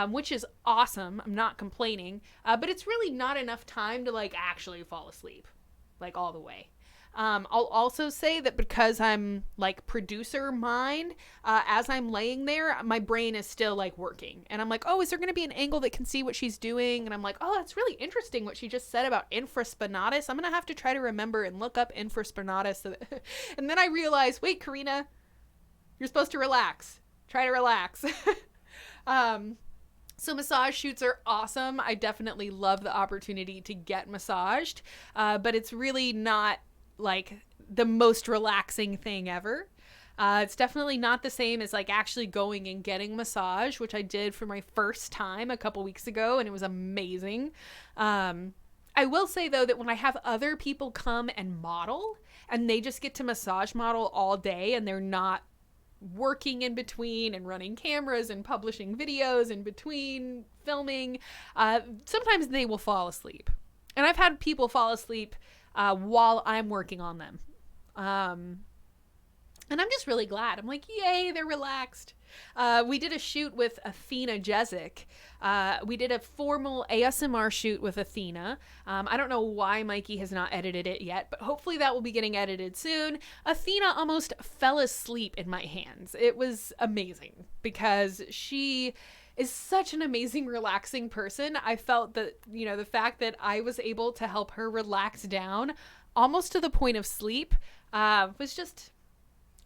which is awesome. I'm not complaining, but it's really not enough time to like actually fall asleep, like all the way. I'll also say that because I'm like producer mind, as I'm laying there, my brain is still like working. And I'm like, oh, is there going to be an angle that can see what she's doing? And I'm like, oh, that's really interesting what she just said about infraspinatus. I'm going to have to try to remember and look up infraspinatus. And then I realized, wait, Corrina, you're supposed to relax. Try to relax. So massage shoots are awesome. I definitely love the opportunity to get massaged, but it's really not like the most relaxing thing ever. It's definitely not the same as like actually going and getting massage, which I did for my first time a couple weeks ago, and it was amazing. I will say though that when I have other people come and model and they just get to massage model all day and they're not working in between and running cameras and publishing videos in between filming, sometimes they will fall asleep. And I've had people fall asleep while I'm working on them. And I'm just really glad. I'm like, yay, they're relaxed. We did a shoot with Athena Jezik. We did a formal ASMR shoot with Athena. I don't know why Mikey has not edited it yet, but hopefully that will be getting edited soon. Athena almost fell asleep in my hands. It was amazing because she is such an amazing, relaxing person. I felt that, you know, the fact that I was able to help her relax down almost to the point of sleep was just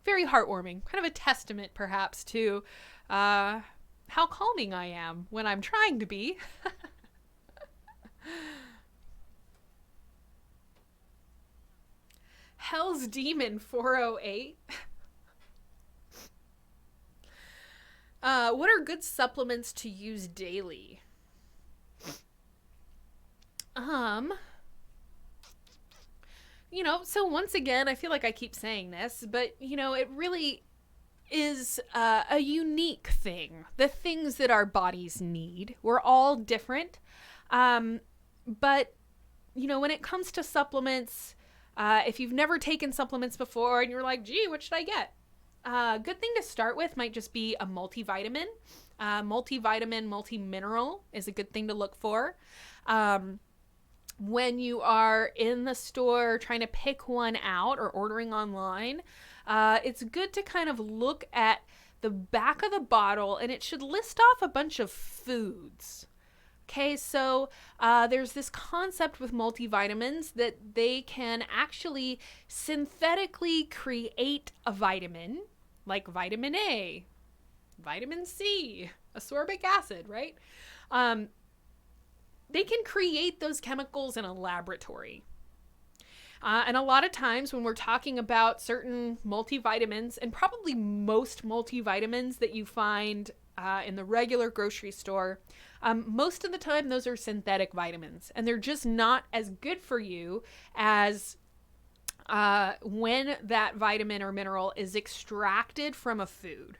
very heartwarming, kind of a testament perhaps to how calming I am when I'm trying to be. Hell's Demon 408. What are good supplements to use daily? You know, so once again, I feel like I keep saying this, but, you know, it really is a unique thing. The things that our bodies need. We're all different. But, you know, when it comes to supplements, if you've never taken supplements before and you're like, gee, what should I get? Good thing to start with might just be a multivitamin. Multivitamin, multi-mineral is a good thing to look for. When you are in the store trying to pick one out or ordering online, it's good to kind of look at the back of the bottle, and it should list off a bunch of foods. Okay, so there's this concept with multivitamins that they can actually synthetically create a vitamin, like vitamin A, vitamin C, ascorbic acid, right? They can create those chemicals in a laboratory. And a lot of times when we're talking about certain multivitamins, and probably most multivitamins that you find in the regular grocery store, most of the time those are synthetic vitamins, and they're just not as good for you as when that vitamin or mineral is extracted from a food.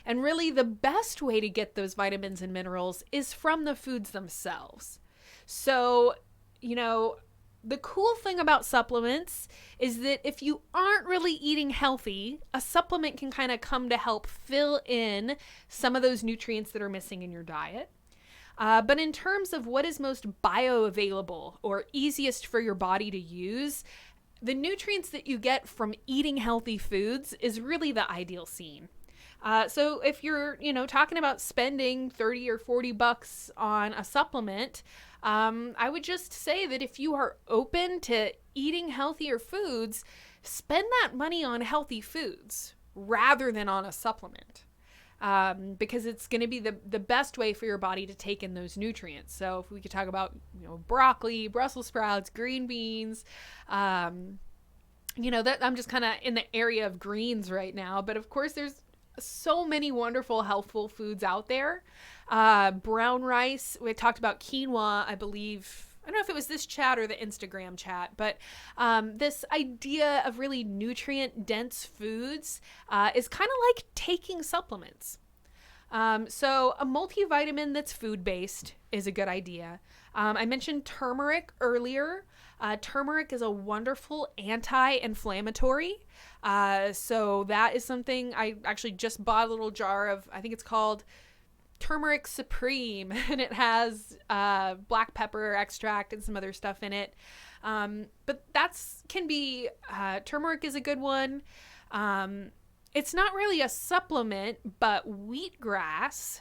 And really the best way to get those vitamins and minerals is from the foods themselves. So, you know, the cool thing about supplements is that if you aren't really eating healthy, a supplement can kind of come to help fill in some of those nutrients that are missing in your diet. But in terms of what is most bioavailable or easiest for your body to use, the nutrients that you get from eating healthy foods is really the ideal scene. So if you're, you know, talking about spending $30 or $40 on a supplement, I would just say that if you are open to eating healthier foods, spend that money on healthy foods rather than on a supplement. Because it's going to be the best way for your body to take in those nutrients. So if we could talk about, broccoli, Brussels sprouts, green beans, that I'm just kind of in the area of greens right now. But of course, there's so many wonderful, healthful foods out there. Brown rice. We talked about quinoa, I believe. I don't know if it was this chat or the Instagram chat, but this idea of really nutrient-dense foods is kind of like taking supplements. So a multivitamin that's food-based is a good idea. I mentioned turmeric earlier. Turmeric is a wonderful anti-inflammatory. So that is something I actually just bought a little jar of. I think it's called Turmeric Supreme, and it has black pepper extract and some other stuff in it. But turmeric is a good one. It's not really a supplement, but wheatgrass.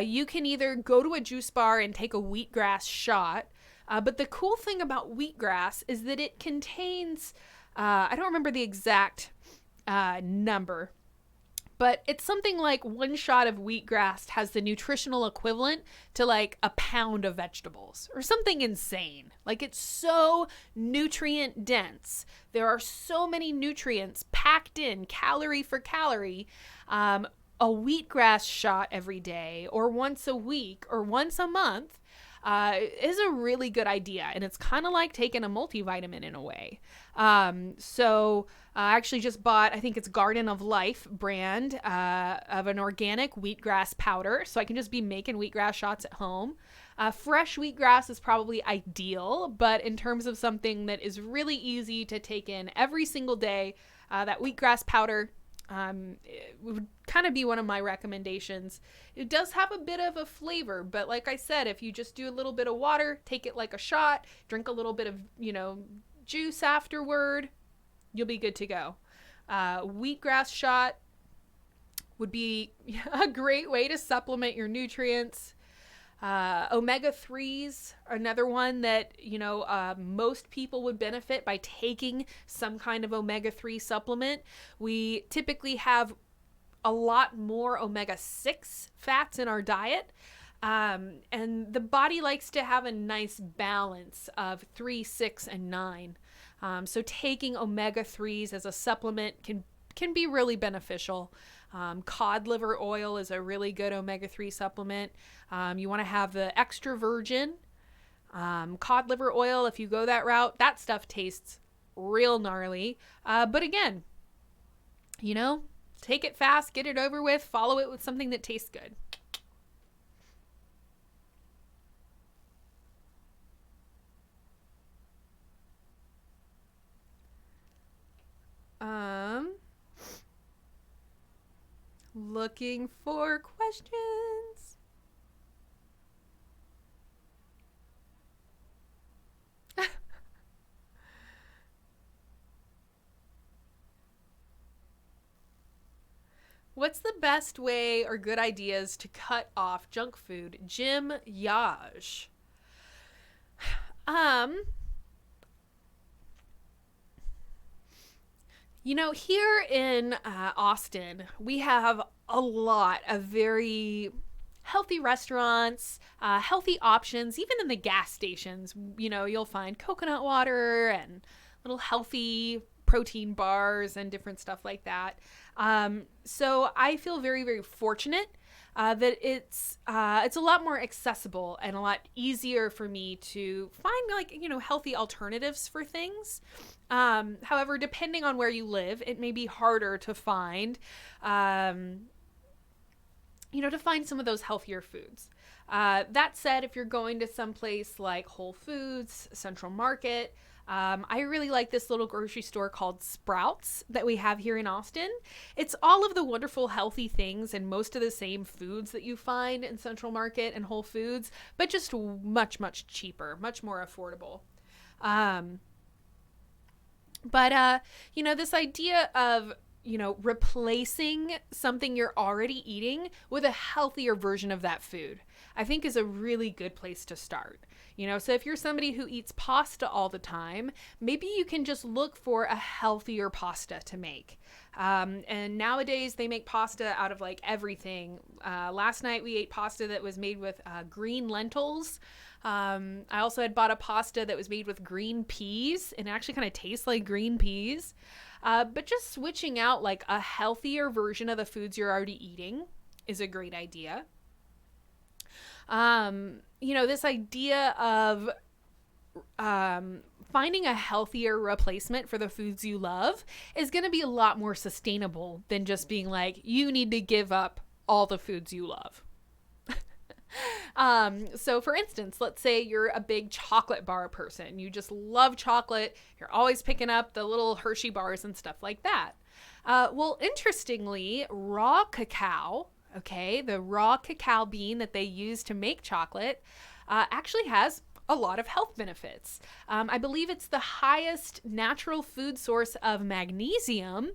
You can either go to a juice bar and take a wheatgrass shot. But the cool thing about wheatgrass is that it contains, I don't remember the exact number, but it's something like one shot of wheatgrass has the nutritional equivalent to like a pound of vegetables or something insane. Like, it's so nutrient dense. There are so many nutrients packed in, calorie for calorie. A wheatgrass shot every day or once a week or once a month is a really good idea. And it's kind of like taking a multivitamin in a way. So I actually just bought, I think it's Garden of Life brand of an organic wheatgrass powder. So I can just be making wheatgrass shots at home. Fresh wheatgrass is probably ideal, but in terms of something that is really easy to take in every single day, that wheatgrass powder it would kind of be one of my recommendations. It does have a bit of a flavor, but like I said, if you just do a little bit of water, take it like a shot, drink a little bit of, juice afterward, you'll be good to go. Wheatgrass shot would be a great way to supplement your nutrients. Omega-3s are another one that, most people would benefit by taking some kind of omega-3 supplement. We typically have a lot more omega-6 fats in our diet. And the body likes to have a nice balance of 3, 6, and 9. So taking omega-3s as a supplement can be really beneficial. Cod liver oil is a really good omega-3 supplement. You want to have the extra virgin cod liver oil. If you go that route, that stuff tastes real gnarly. But again, take it fast, get it over with, follow it with something that tastes good. Looking for questions. What's the best way or good ideas to cut off junk food? Jim Yaj. Here in Austin, we have a lot of very healthy restaurants, healthy options, even in the gas stations. You'll find coconut water and little healthy protein bars and different stuff like that. So I feel very, very fortunate that it's a lot more accessible and a lot easier for me to find healthy alternatives for things. However, depending on where you live, it may be harder to find, to find some of those healthier foods. That said, if you're going to some place like Whole Foods, Central Market, I really like this little grocery store called Sprouts that we have here in Austin. It's all of the wonderful healthy things and most of the same foods that you find in Central Market and Whole Foods, but just much, much cheaper, much more affordable. But this idea of, replacing something you're already eating with a healthier version of that food. I think is a really good place to start. So if you're somebody who eats pasta all the time, maybe you can just look for a healthier pasta to make. And nowadays they make pasta out of like everything. Last night we ate pasta that was made with green lentils. I also had bought a pasta that was made with green peas, and it actually kind of tastes like green peas. But just switching out like a healthier version of the foods you're already eating is a great idea. This idea of finding a healthier replacement for the foods you love is going to be a lot more sustainable than just being like, you need to give up all the foods you love. So for instance, let's say you're a big chocolate bar person. You just love chocolate. You're always picking up the little Hershey bars and stuff like that. Well, interestingly, raw cacao, the raw cacao bean that they use to make chocolate, actually has a lot of health benefits. I believe it's the highest natural food source of magnesium,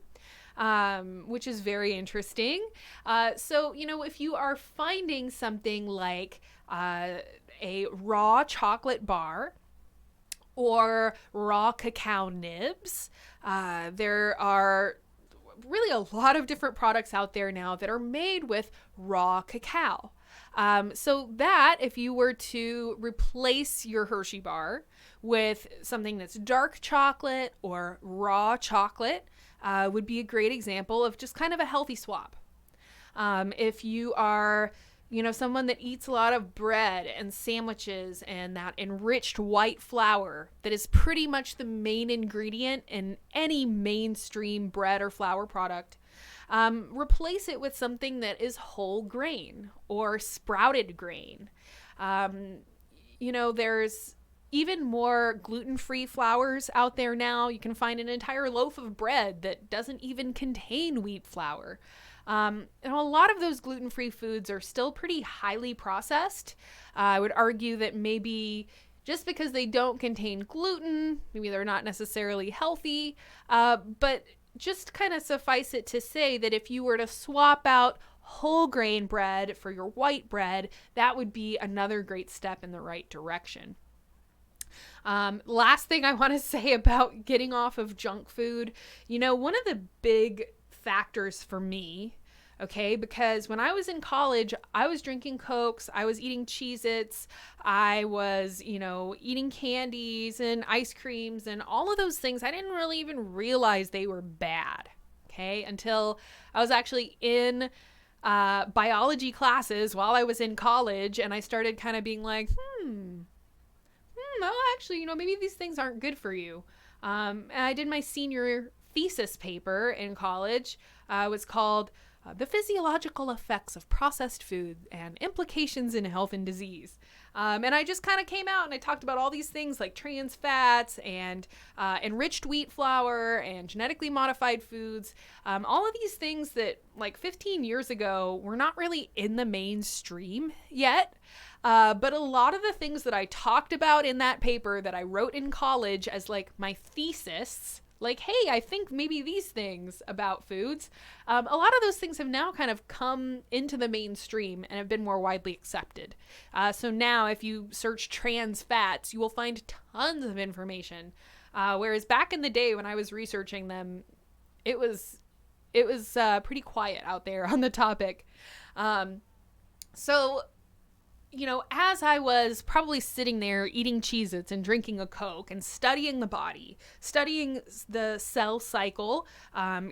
which is very interesting. So, if you are finding something like a raw chocolate bar or raw cacao nibs, there are really a lot of different products out there now that are made with raw cacao. So that if you were to replace your Hershey bar with something that's dark chocolate or raw chocolate, would be a great example of just kind of a healthy swap. If you are, someone that eats a lot of bread and sandwiches and that enriched white flour that is pretty much the main ingredient in any mainstream bread or flour product, replace it with something that is whole grain or sprouted grain. There's even more gluten-free flours out there now. You can find an entire loaf of bread that doesn't even contain wheat flour. And a lot of those gluten-free foods are still pretty highly processed. I would argue that maybe just because they don't contain gluten, maybe they're not necessarily healthy, but just kind of suffice it to say that if you were to swap out whole grain bread for your white bread, that would be another great step in the right direction. Last thing I want to say about getting off of junk food, one of the big factors for me, because when I was in college, I was drinking Cokes, I was eating Cheez-Its, I was, eating candies and ice creams and all of those things. I didn't really even realize they were bad, until I was actually in biology classes while I was in college, and I started kind of being like, well, actually, maybe these things aren't good for you. And I did my senior thesis paper in college. It was called The Physiological Effects of Processed Food and Implications in Health and Disease. And I just kind of came out and I talked about all these things like trans fats and enriched wheat flour and genetically modified foods. All of these things that like 15 years ago were not really in the mainstream yet. But a lot of the things that I talked about in that paper that I wrote in college as like my thesis, like, hey, I think maybe these things about foods, a lot of those things have now kind of come into the mainstream and have been more widely accepted. So now if you search trans fats, you will find tons of information. Whereas back in the day when I was researching them, it was pretty quiet out there on the topic. So as I was probably sitting there eating Cheez-Its and drinking a Coke and studying the body, studying the cell cycle,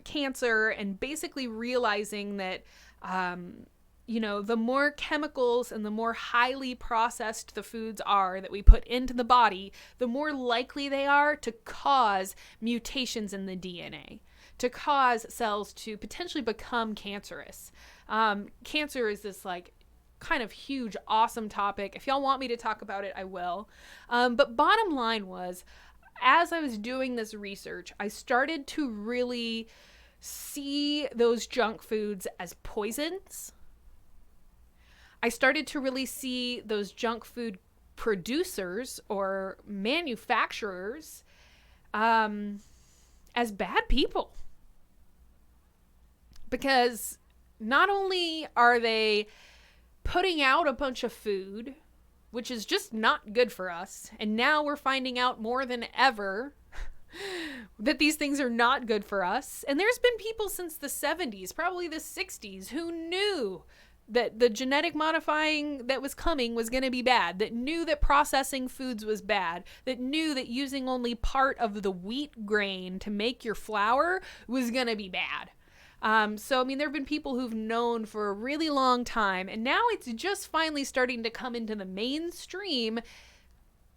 cancer, and basically realizing that, the more chemicals and the more highly processed the foods are that we put into the body, the more likely they are to cause mutations in the DNA, to cause cells to potentially become cancerous. Cancer is this kind of huge, awesome topic. If y'all want me to talk about it, I will. But bottom line was, as I was doing this research, I started to really see those junk foods as poisons. I started to really see those junk food producers or manufacturers as bad people. Because not only are they putting out a bunch of food, which is just not good for us. And now we're finding out more than ever that these things are not good for us. And there's been people since the 70s, probably the 60s, who knew that the genetic modifying that was coming was going to be bad, that knew that processing foods was bad, that knew that using only part of the wheat grain to make your flour was going to be bad. So, I mean, there have been people who've known for a really long time, and now it's just finally starting to come into the mainstream.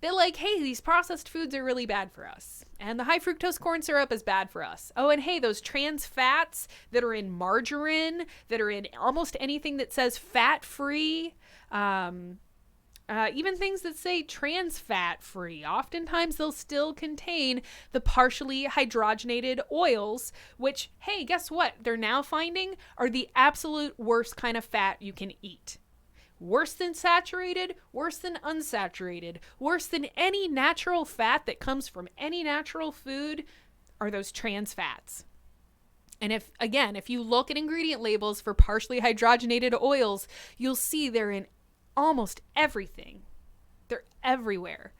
They're like, hey, these processed foods are really bad for us. And the high fructose corn syrup is bad for us. Oh, and hey, those trans fats that are in margarine, that are in almost anything that says fat-free, even things that say trans fat-free, oftentimes they'll still contain the partially hydrogenated oils, which, hey, guess what? They're now finding are the absolute worst kind of fat you can eat. Worse than saturated, worse than unsaturated, worse than any natural fat that comes from any natural food are those trans fats. And if you look at ingredient labels for partially hydrogenated oils, you'll see they're in almost everything. They're everywhere.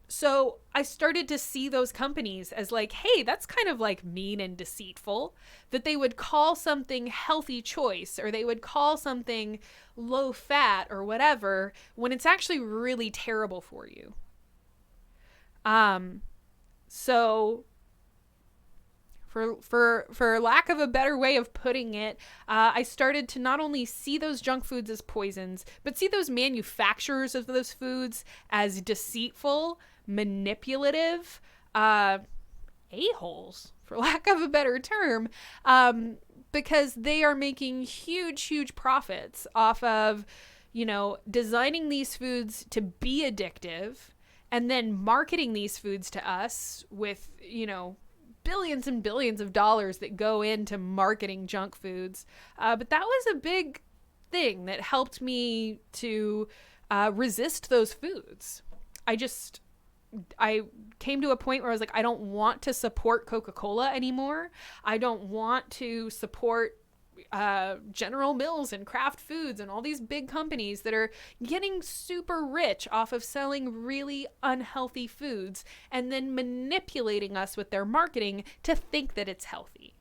So I started to see those companies as like, hey, that's kind of like mean and deceitful, that they would call something healthy choice or they would call something low fat or whatever when it's actually really terrible for you. So for lack of a better way of putting it, I started to not only see those junk foods as poisons, but see those manufacturers of those foods as deceitful, manipulative, a-holes, for lack of a better term, because they are making huge, huge profits off of, designing these foods to be addictive and then marketing these foods to us with, billions and billions of dollars that go into marketing junk foods. But that was a big thing that helped me to resist those foods. I came to a point where I was like, I don't want to support Coca-Cola anymore. I don't want to support General Mills and Kraft Foods and all these big companies that are getting super rich off of selling really unhealthy foods and then manipulating us with their marketing to think that it's healthy.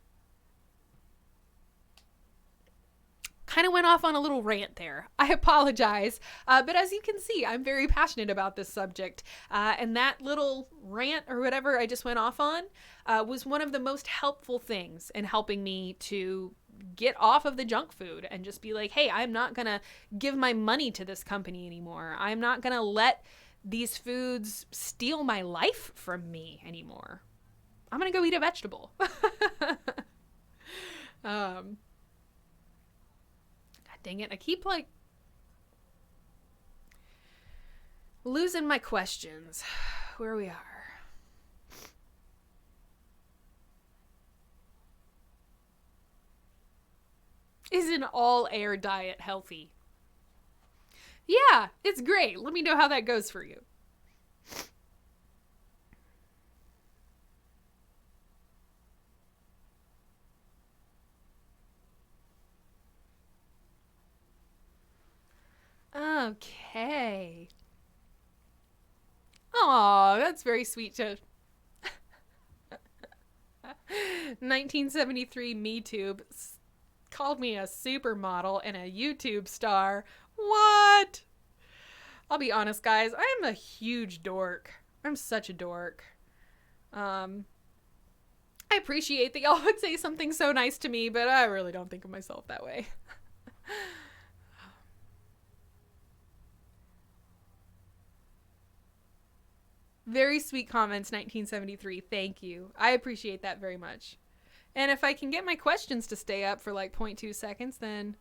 Kind of went off on a little rant there. I apologize. But as you can see, I'm very passionate about this subject. And that little rant or whatever I just went off on was one of the most helpful things in helping me to get off of the junk food and just be like, hey, I'm not going to give my money to this company anymore. I'm not going to let these foods steal my life from me anymore. I'm going to go eat a vegetable. God dang it. I keep losing my questions. Where we are. Is an all-air diet healthy? Yeah, it's great. Let me know how that goes for you. Okay. Oh, that's very sweet to 1973 MeTube called me a supermodel and a YouTube star. What? I'll be honest, guys. I am a huge dork. I'm such a dork. I appreciate that y'all would say something so nice to me, but I really don't think of myself that way. Very sweet comments, 1973. Thank you. I appreciate that very much. And if I can get my questions to stay up for like 0.2 seconds, then...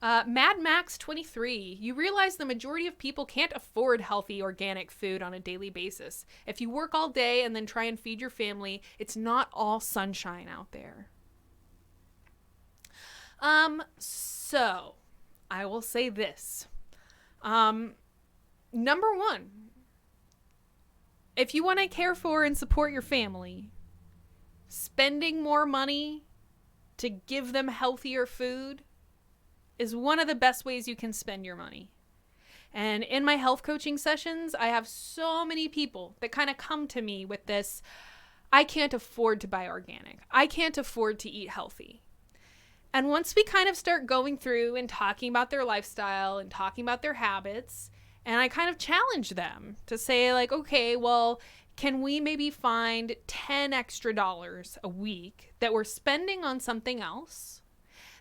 Mad Max 23. You realize the majority of people can't afford healthy organic food on a daily basis. If you work all day and then try and feed your family, it's not all sunshine out there. So I will say this. Number one, if you want to care for and support your family, spending more money to give them healthier food is one of the best ways you can spend your money. And in my health coaching sessions, I have so many people that kind of come to me with this, I can't afford to buy organic. I can't afford to eat healthy. And once we kind of start going through and talking about their lifestyle and talking about their habits, and I kind of challenge them to say like, okay, well, can we maybe find $10 extra a week that we're spending on something else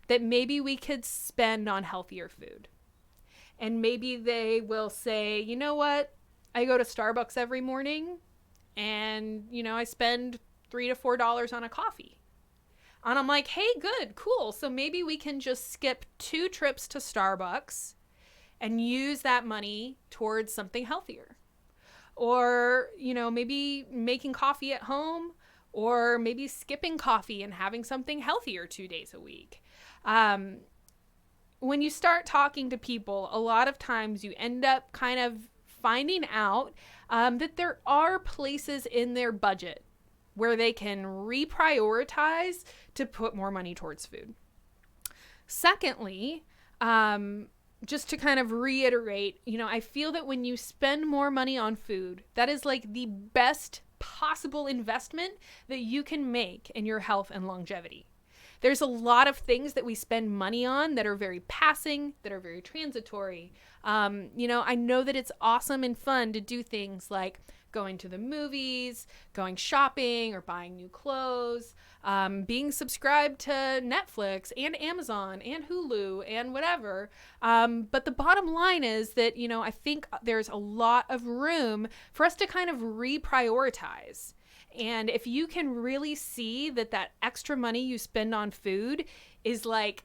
that maybe we could spend on healthier food? And maybe they will say, you know what? I go to Starbucks every morning and, I spend $3 to $4 on a coffee. And I'm like, hey, good, cool. So maybe we can just skip 2 trips to Starbucks and use that money towards something healthier. Or, maybe making coffee at home, or maybe skipping coffee and having something healthier 2 days a week. When you start talking to people, a lot of times you end up kind of finding out that there are places in their budget where they can reprioritize to put more money towards food. Secondly, just to kind of reiterate, I feel that when you spend more money on food, that is like the best possible investment that you can make in your health and longevity. There's a lot of things that we spend money on that are very passing, that are very transitory. I know that it's awesome and fun to do things like going to the movies, going shopping or buying new clothes, being subscribed to Netflix and Amazon and Hulu and whatever. But the bottom line is that, I think there's a lot of room for us to kind of reprioritize. And if you can really see that extra money you spend on food is like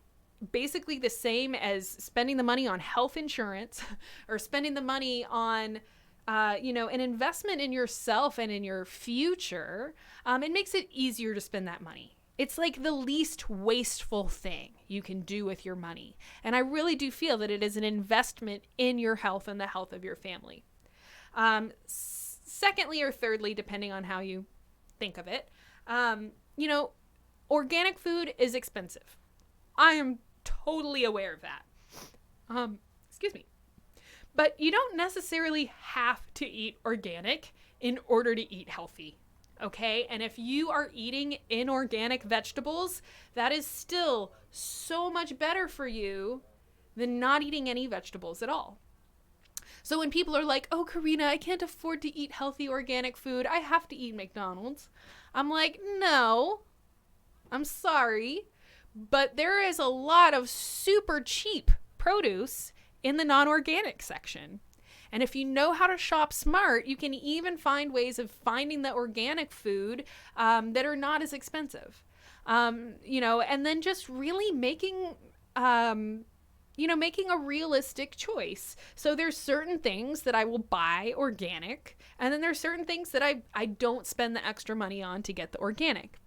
basically the same as spending the money on health insurance or spending the money on an investment in yourself and in your future, it makes it easier to spend that money. It's like the least wasteful thing you can do with your money. And I really do feel that it is an investment in your health and the health of your family. Secondly or thirdly, depending on how you think of it, organic food is expensive. I am totally aware of that. Excuse me. But you don't necessarily have to eat organic in order to eat healthy, okay? And if you are eating inorganic vegetables, that is still so much better for you than not eating any vegetables at all. So when people are like, oh, Corrina, I can't afford to eat healthy organic food, I have to eat McDonald's. I'm like, no, I'm sorry, but there is a lot of super cheap produce in the non-organic section. And if you know how to shop smart, you can even find ways of finding the organic food that are not as expensive. And then just really making a realistic choice. So there's certain things that I will buy organic, and then there's certain things that I don't spend the extra money on to get the organic.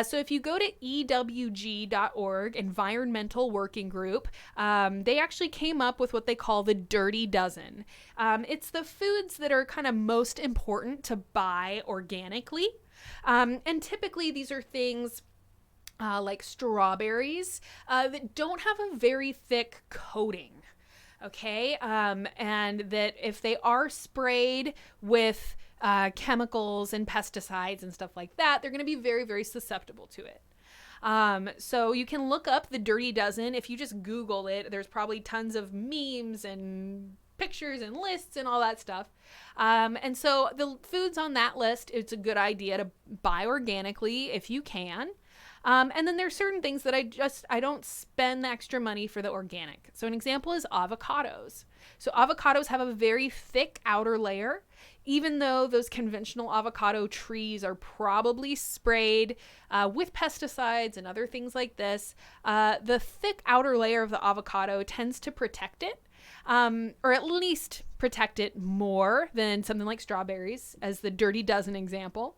So if you go to ewg.org, Environmental Working Group, they actually came up with what they call the Dirty Dozen. It's the foods that are kind of most important to buy organically. And typically these are things like strawberries that don't have a very thick coating. Okay. And that if they are sprayed with chemicals and pesticides and stuff like that, they're going to be very, very susceptible to it. So you can look up the Dirty Dozen. If you just Google it, there's probably tons of memes and pictures and lists and all that stuff. And so the foods on that list, it's a good idea to buy organically if you can. And then there's certain things that I don't spend the extra money for the organic. So an example is avocados. So avocados have a very thick outer layer. Even though those conventional avocado trees are probably sprayed with pesticides and other things like this, the thick outer layer of the avocado tends to protect it, or at least protect it more than something like strawberries, as the Dirty Dozen example.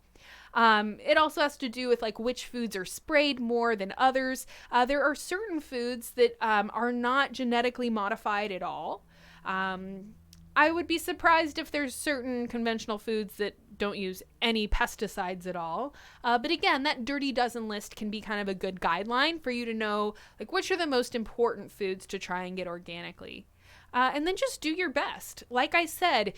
It also has to do with like which foods are sprayed more than others. There are certain foods that are not genetically modified at all. I would be surprised if there's certain conventional foods that don't use any pesticides at all. But again, that dirty dozen list can be kind of a good guideline for you to know, like, which are the most important foods to try and get organically. And then just do your best. Like I said,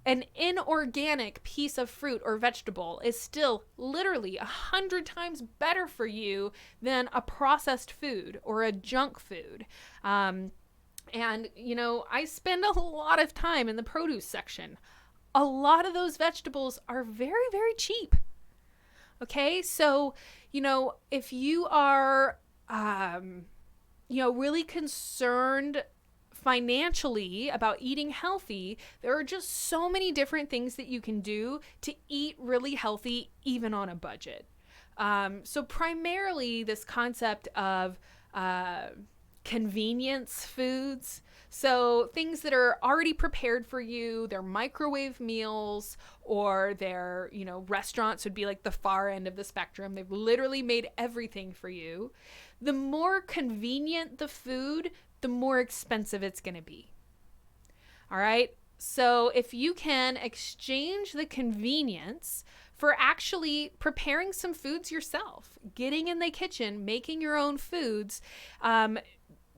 an inorganic piece of fruit or vegetable is still literally 100 times better for you than a processed food or a junk food. And, I spend a lot of time in the produce section. A lot of those vegetables are very, very cheap. Okay, so, if you are, really concerned financially about eating healthy, there are just so many different things that you can do to eat really healthy, even on a budget. So primarily this concept of convenience foods. So things that are already prepared for you, they're microwave meals, or they're, restaurants would be like the far end of the spectrum. They've literally made everything for you. The more convenient the food, the more expensive it's going to be. All right. So if you can exchange the convenience for actually preparing some foods yourself, getting in the kitchen, making your own foods,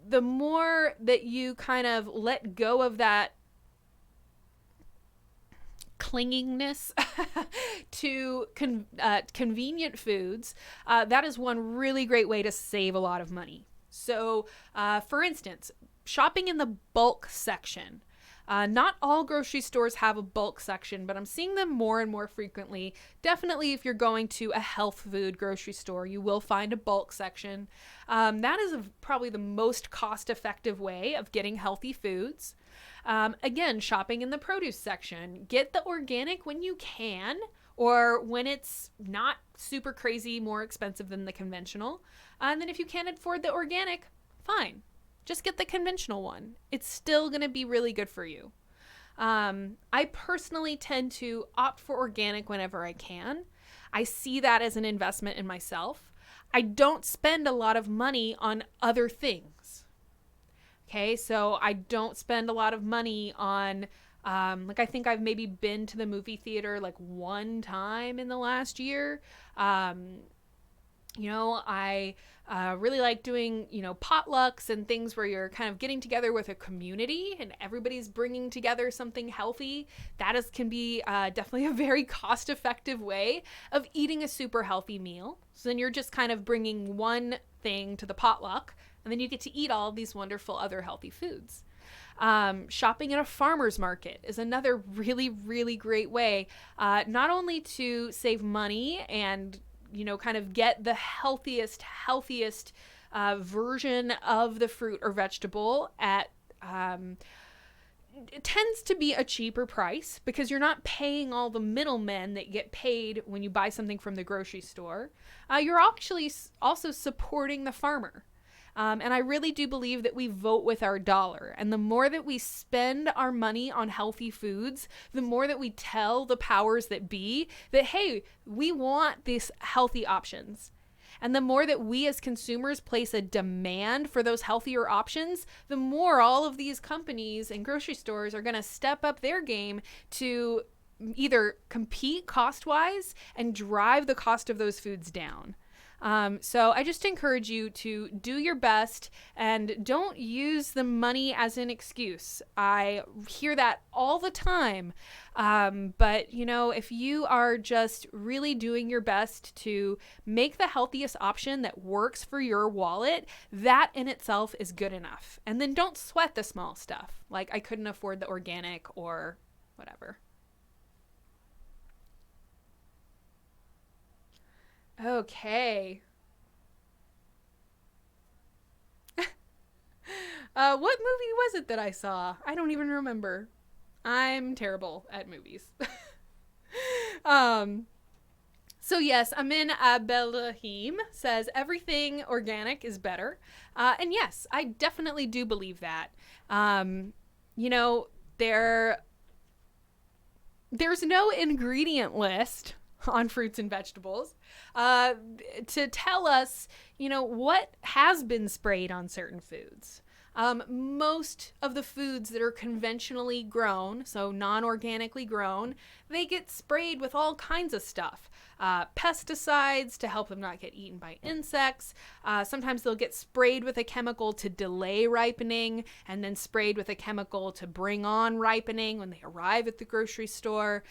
the more that you kind of let go of that clingingness to convenient foods, that is one really great way to save a lot of money. So, for instance, shopping in the bulk section. Not all grocery stores have a bulk section, but I'm seeing them more and more frequently. Definitely, if you're going to a health food grocery store, you will find a bulk section. That is probably the most cost-effective way of getting healthy foods. Again, shopping in the produce section. Get the organic when you can, or when it's not super crazy more expensive than the conventional. And then if you can't afford the organic, fine. Just get the conventional one. It's still going to be really good for you. I personally tend to opt for organic whenever I can. I see that as an investment in myself. I don't spend a lot of money on other things. Okay, so I don't spend a lot of money on, I think I've maybe been to the movie theater like one time in the last year. I really like doing, potlucks and things where you're kind of getting together with a community and everybody's bringing together something healthy. That can be definitely a very cost-effective way of eating a super healthy meal. So then you're just kind of bringing one thing to the potluck, and then you get to eat all of these wonderful other healthy foods. Shopping at a farmer's market is another really, really great way, not only to save money and kind of get the healthiest version of the fruit or vegetable at, it tends to be a cheaper price because you're not paying all the middlemen that get paid when you buy something from the grocery store. You're actually also supporting the farmer. And I really do believe that we vote with our dollar. And the more that we spend our money on healthy foods, the more that we tell the powers that be that, hey, we want these healthy options. And the more that we as consumers place a demand for those healthier options, the more all of these companies and grocery stores are going to step up their game to either compete cost-wise and drive the cost of those foods down. So I just encourage you to do your best and don't use the money as an excuse. I hear that all the time. But if you are just really doing your best to make the healthiest option that works for your wallet, that in itself is good enough. And then don't sweat the small stuff. Like I couldn't afford the organic or whatever. Okay. What movie was it that I saw? I don't even remember. I'm terrible at movies. So yes, Amin Abdelrahim says everything organic is better. And yes, I definitely do believe that. There's no ingredient list on fruits and vegetables to tell us, what has been sprayed on certain foods. Most of the foods that are conventionally grown, so non-organically grown, they get sprayed with all kinds of stuff. Pesticides to help them not get eaten by insects. Sometimes they'll get sprayed with a chemical to delay ripening, and then sprayed with a chemical to bring on ripening when they arrive at the grocery store.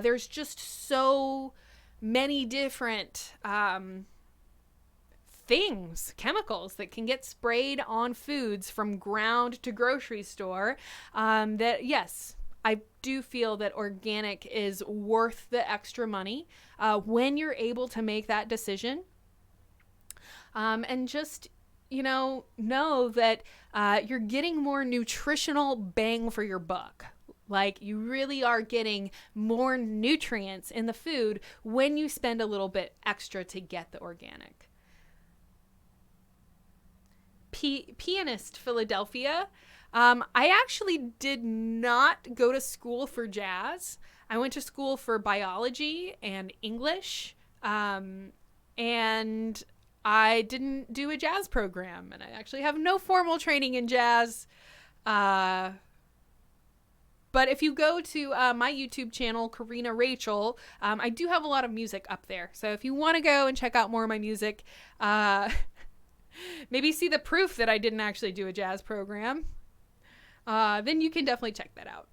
There's just so many different chemicals that can get sprayed on foods from ground to grocery store, that yes, I do feel that organic is worth the extra money when you're able to make that decision. And just, know that you're getting more nutritional bang for your buck. Like, you really are getting more nutrients in the food when you spend a little bit extra to get the organic. Pianist Philadelphia. I actually did not go to school for jazz. I went to school for biology and English, and I didn't do a jazz program, and I actually have no formal training in jazz. But if you go to my YouTube channel, Corrina Rachel, I do have a lot of music up there. So if you want to go and check out more of my music, maybe see the proof that I didn't actually do a jazz program, then you can definitely check that out.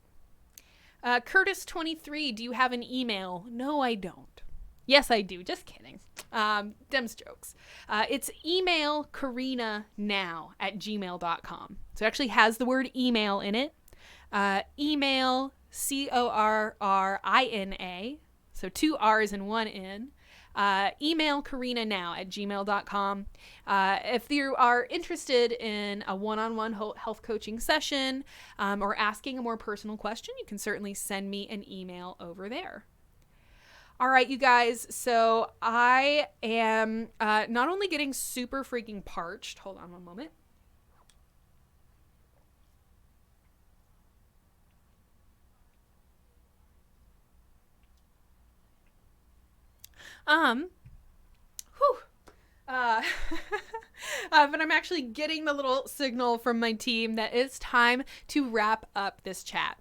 Curtis23, do you have an email? No, I don't. Yes, I do. Just kidding. Dem's jokes. It's email corrinanow@gmail.com. So it actually has the word email in it. Email Corrina, so 2 R's and 1 N. Email corrinanow@gmail.com. If you are interested in a one-on-one health coaching session, or asking a more personal question, you can certainly send me an email over there. All right, you guys, so I am not only getting super freaking parched. Hold on one moment. But I'm actually getting the little signal from my team that it's time to wrap up this chat.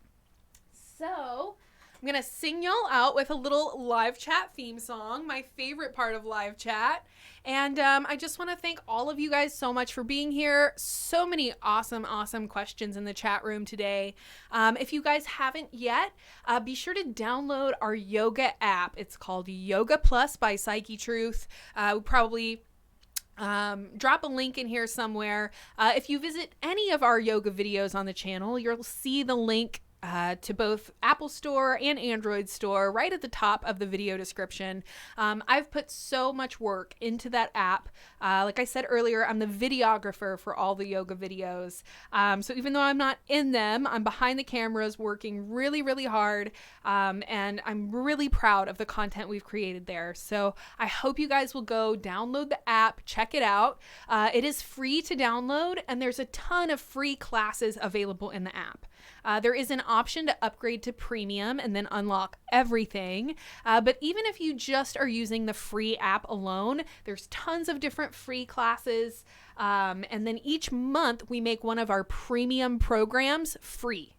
So I'm going to sing y'all out with a little live chat theme song, my favorite part of live chat. And I just want to thank all of you guys so much for being here. So many awesome questions in the chat room today. If you guys haven't yet, be sure to download our yoga app. It's called Yoga Plus by Psyche Truth. We'll probably drop a link in here somewhere. If you visit any of our yoga videos on the channel, you'll see the link to both Apple Store and Android Store right at the top of the video description. I've put so much work into that app. Like I said earlier, I'm the videographer for all the yoga videos. So even though I'm not in them, I'm behind the cameras working really hard. And I'm really proud of the content we've created there. So I hope you guys will go download the app, check it out. It is free to download, and there's a ton of free classes available in the app. There is an option to upgrade to premium and then unlock everything. But even if you just are using the free app alone, there's tons of different free classes. And then each month we make one of our premium programs free.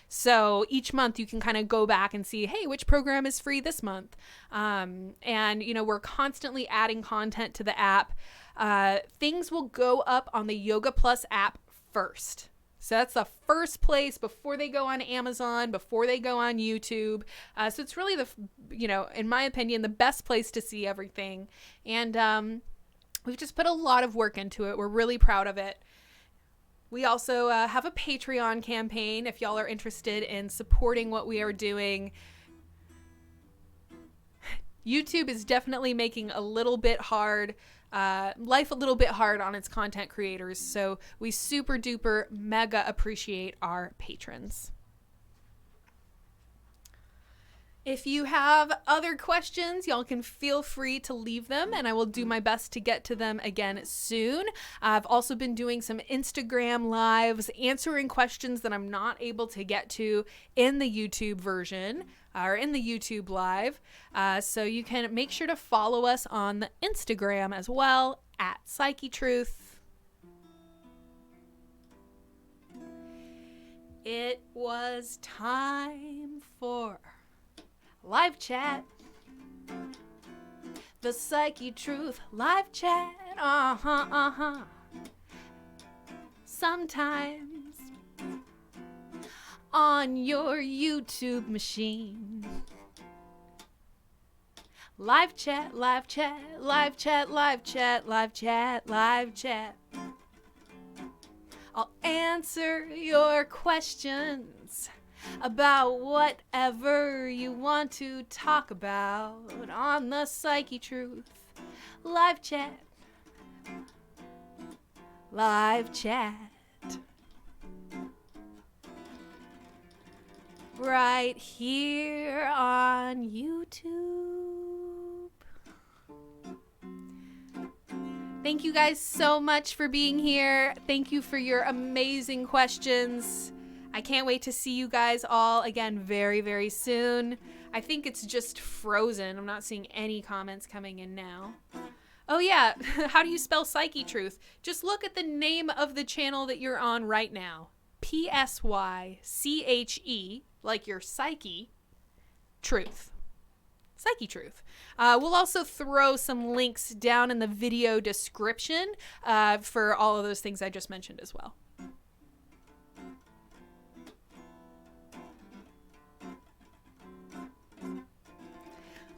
So each month you can kind of go back and see, hey, which program is free this month? And, we're constantly adding content to the app. Things will go up on the Yoga Plus app first. So that's the first place before they go on Amazon, before they go on YouTube. So it's really in my opinion, the best place to see everything. And we've just put a lot of work into it. We're really proud of it. We also have a Patreon campaign if y'all are interested in supporting what we are doing. YouTube is definitely making life a little bit hard on its content creators. So we super duper mega appreciate our patrons. If you have other questions, y'all can feel free to leave them, and I will do my best to get to them again soon. I've also been doing some Instagram lives, answering questions that I'm not able to get to in the YouTube version, or in the YouTube live. So you can make sure to follow us on the Instagram as well, @PsycheTruth. It was time for live chat. The Psyche Truth live chat. Sometimes on your YouTube machine. Live chat, live chat, live chat, live chat, live chat, live chat. I'll answer your questions about whatever you want to talk about on the Psyche Truth live chat. Live chat. Right here on YouTube. Thank you guys so much for being here. Thank you for your amazing questions. I can't wait to see you guys all again very, very soon. I think it's just frozen. I'm not seeing any comments coming in now. Oh yeah, how do you spell Psyche Truth? Just look at the name of the channel that you're on right now. Psyche, like your psyche, truth. Psyche Truth. We'll also throw some links down in the video description for all of those things I just mentioned as well.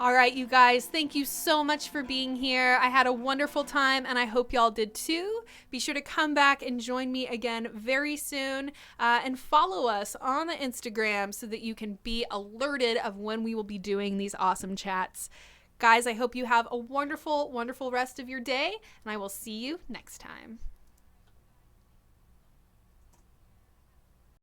All right, you guys, thank you so much for being here. I had a wonderful time, and I hope y'all did too. Be sure to come back and join me again very soon, and follow us on the Instagram so that you can be alerted of when we will be doing these awesome chats. Guys, I hope you have a wonderful, wonderful rest of your day, and I will see you next time.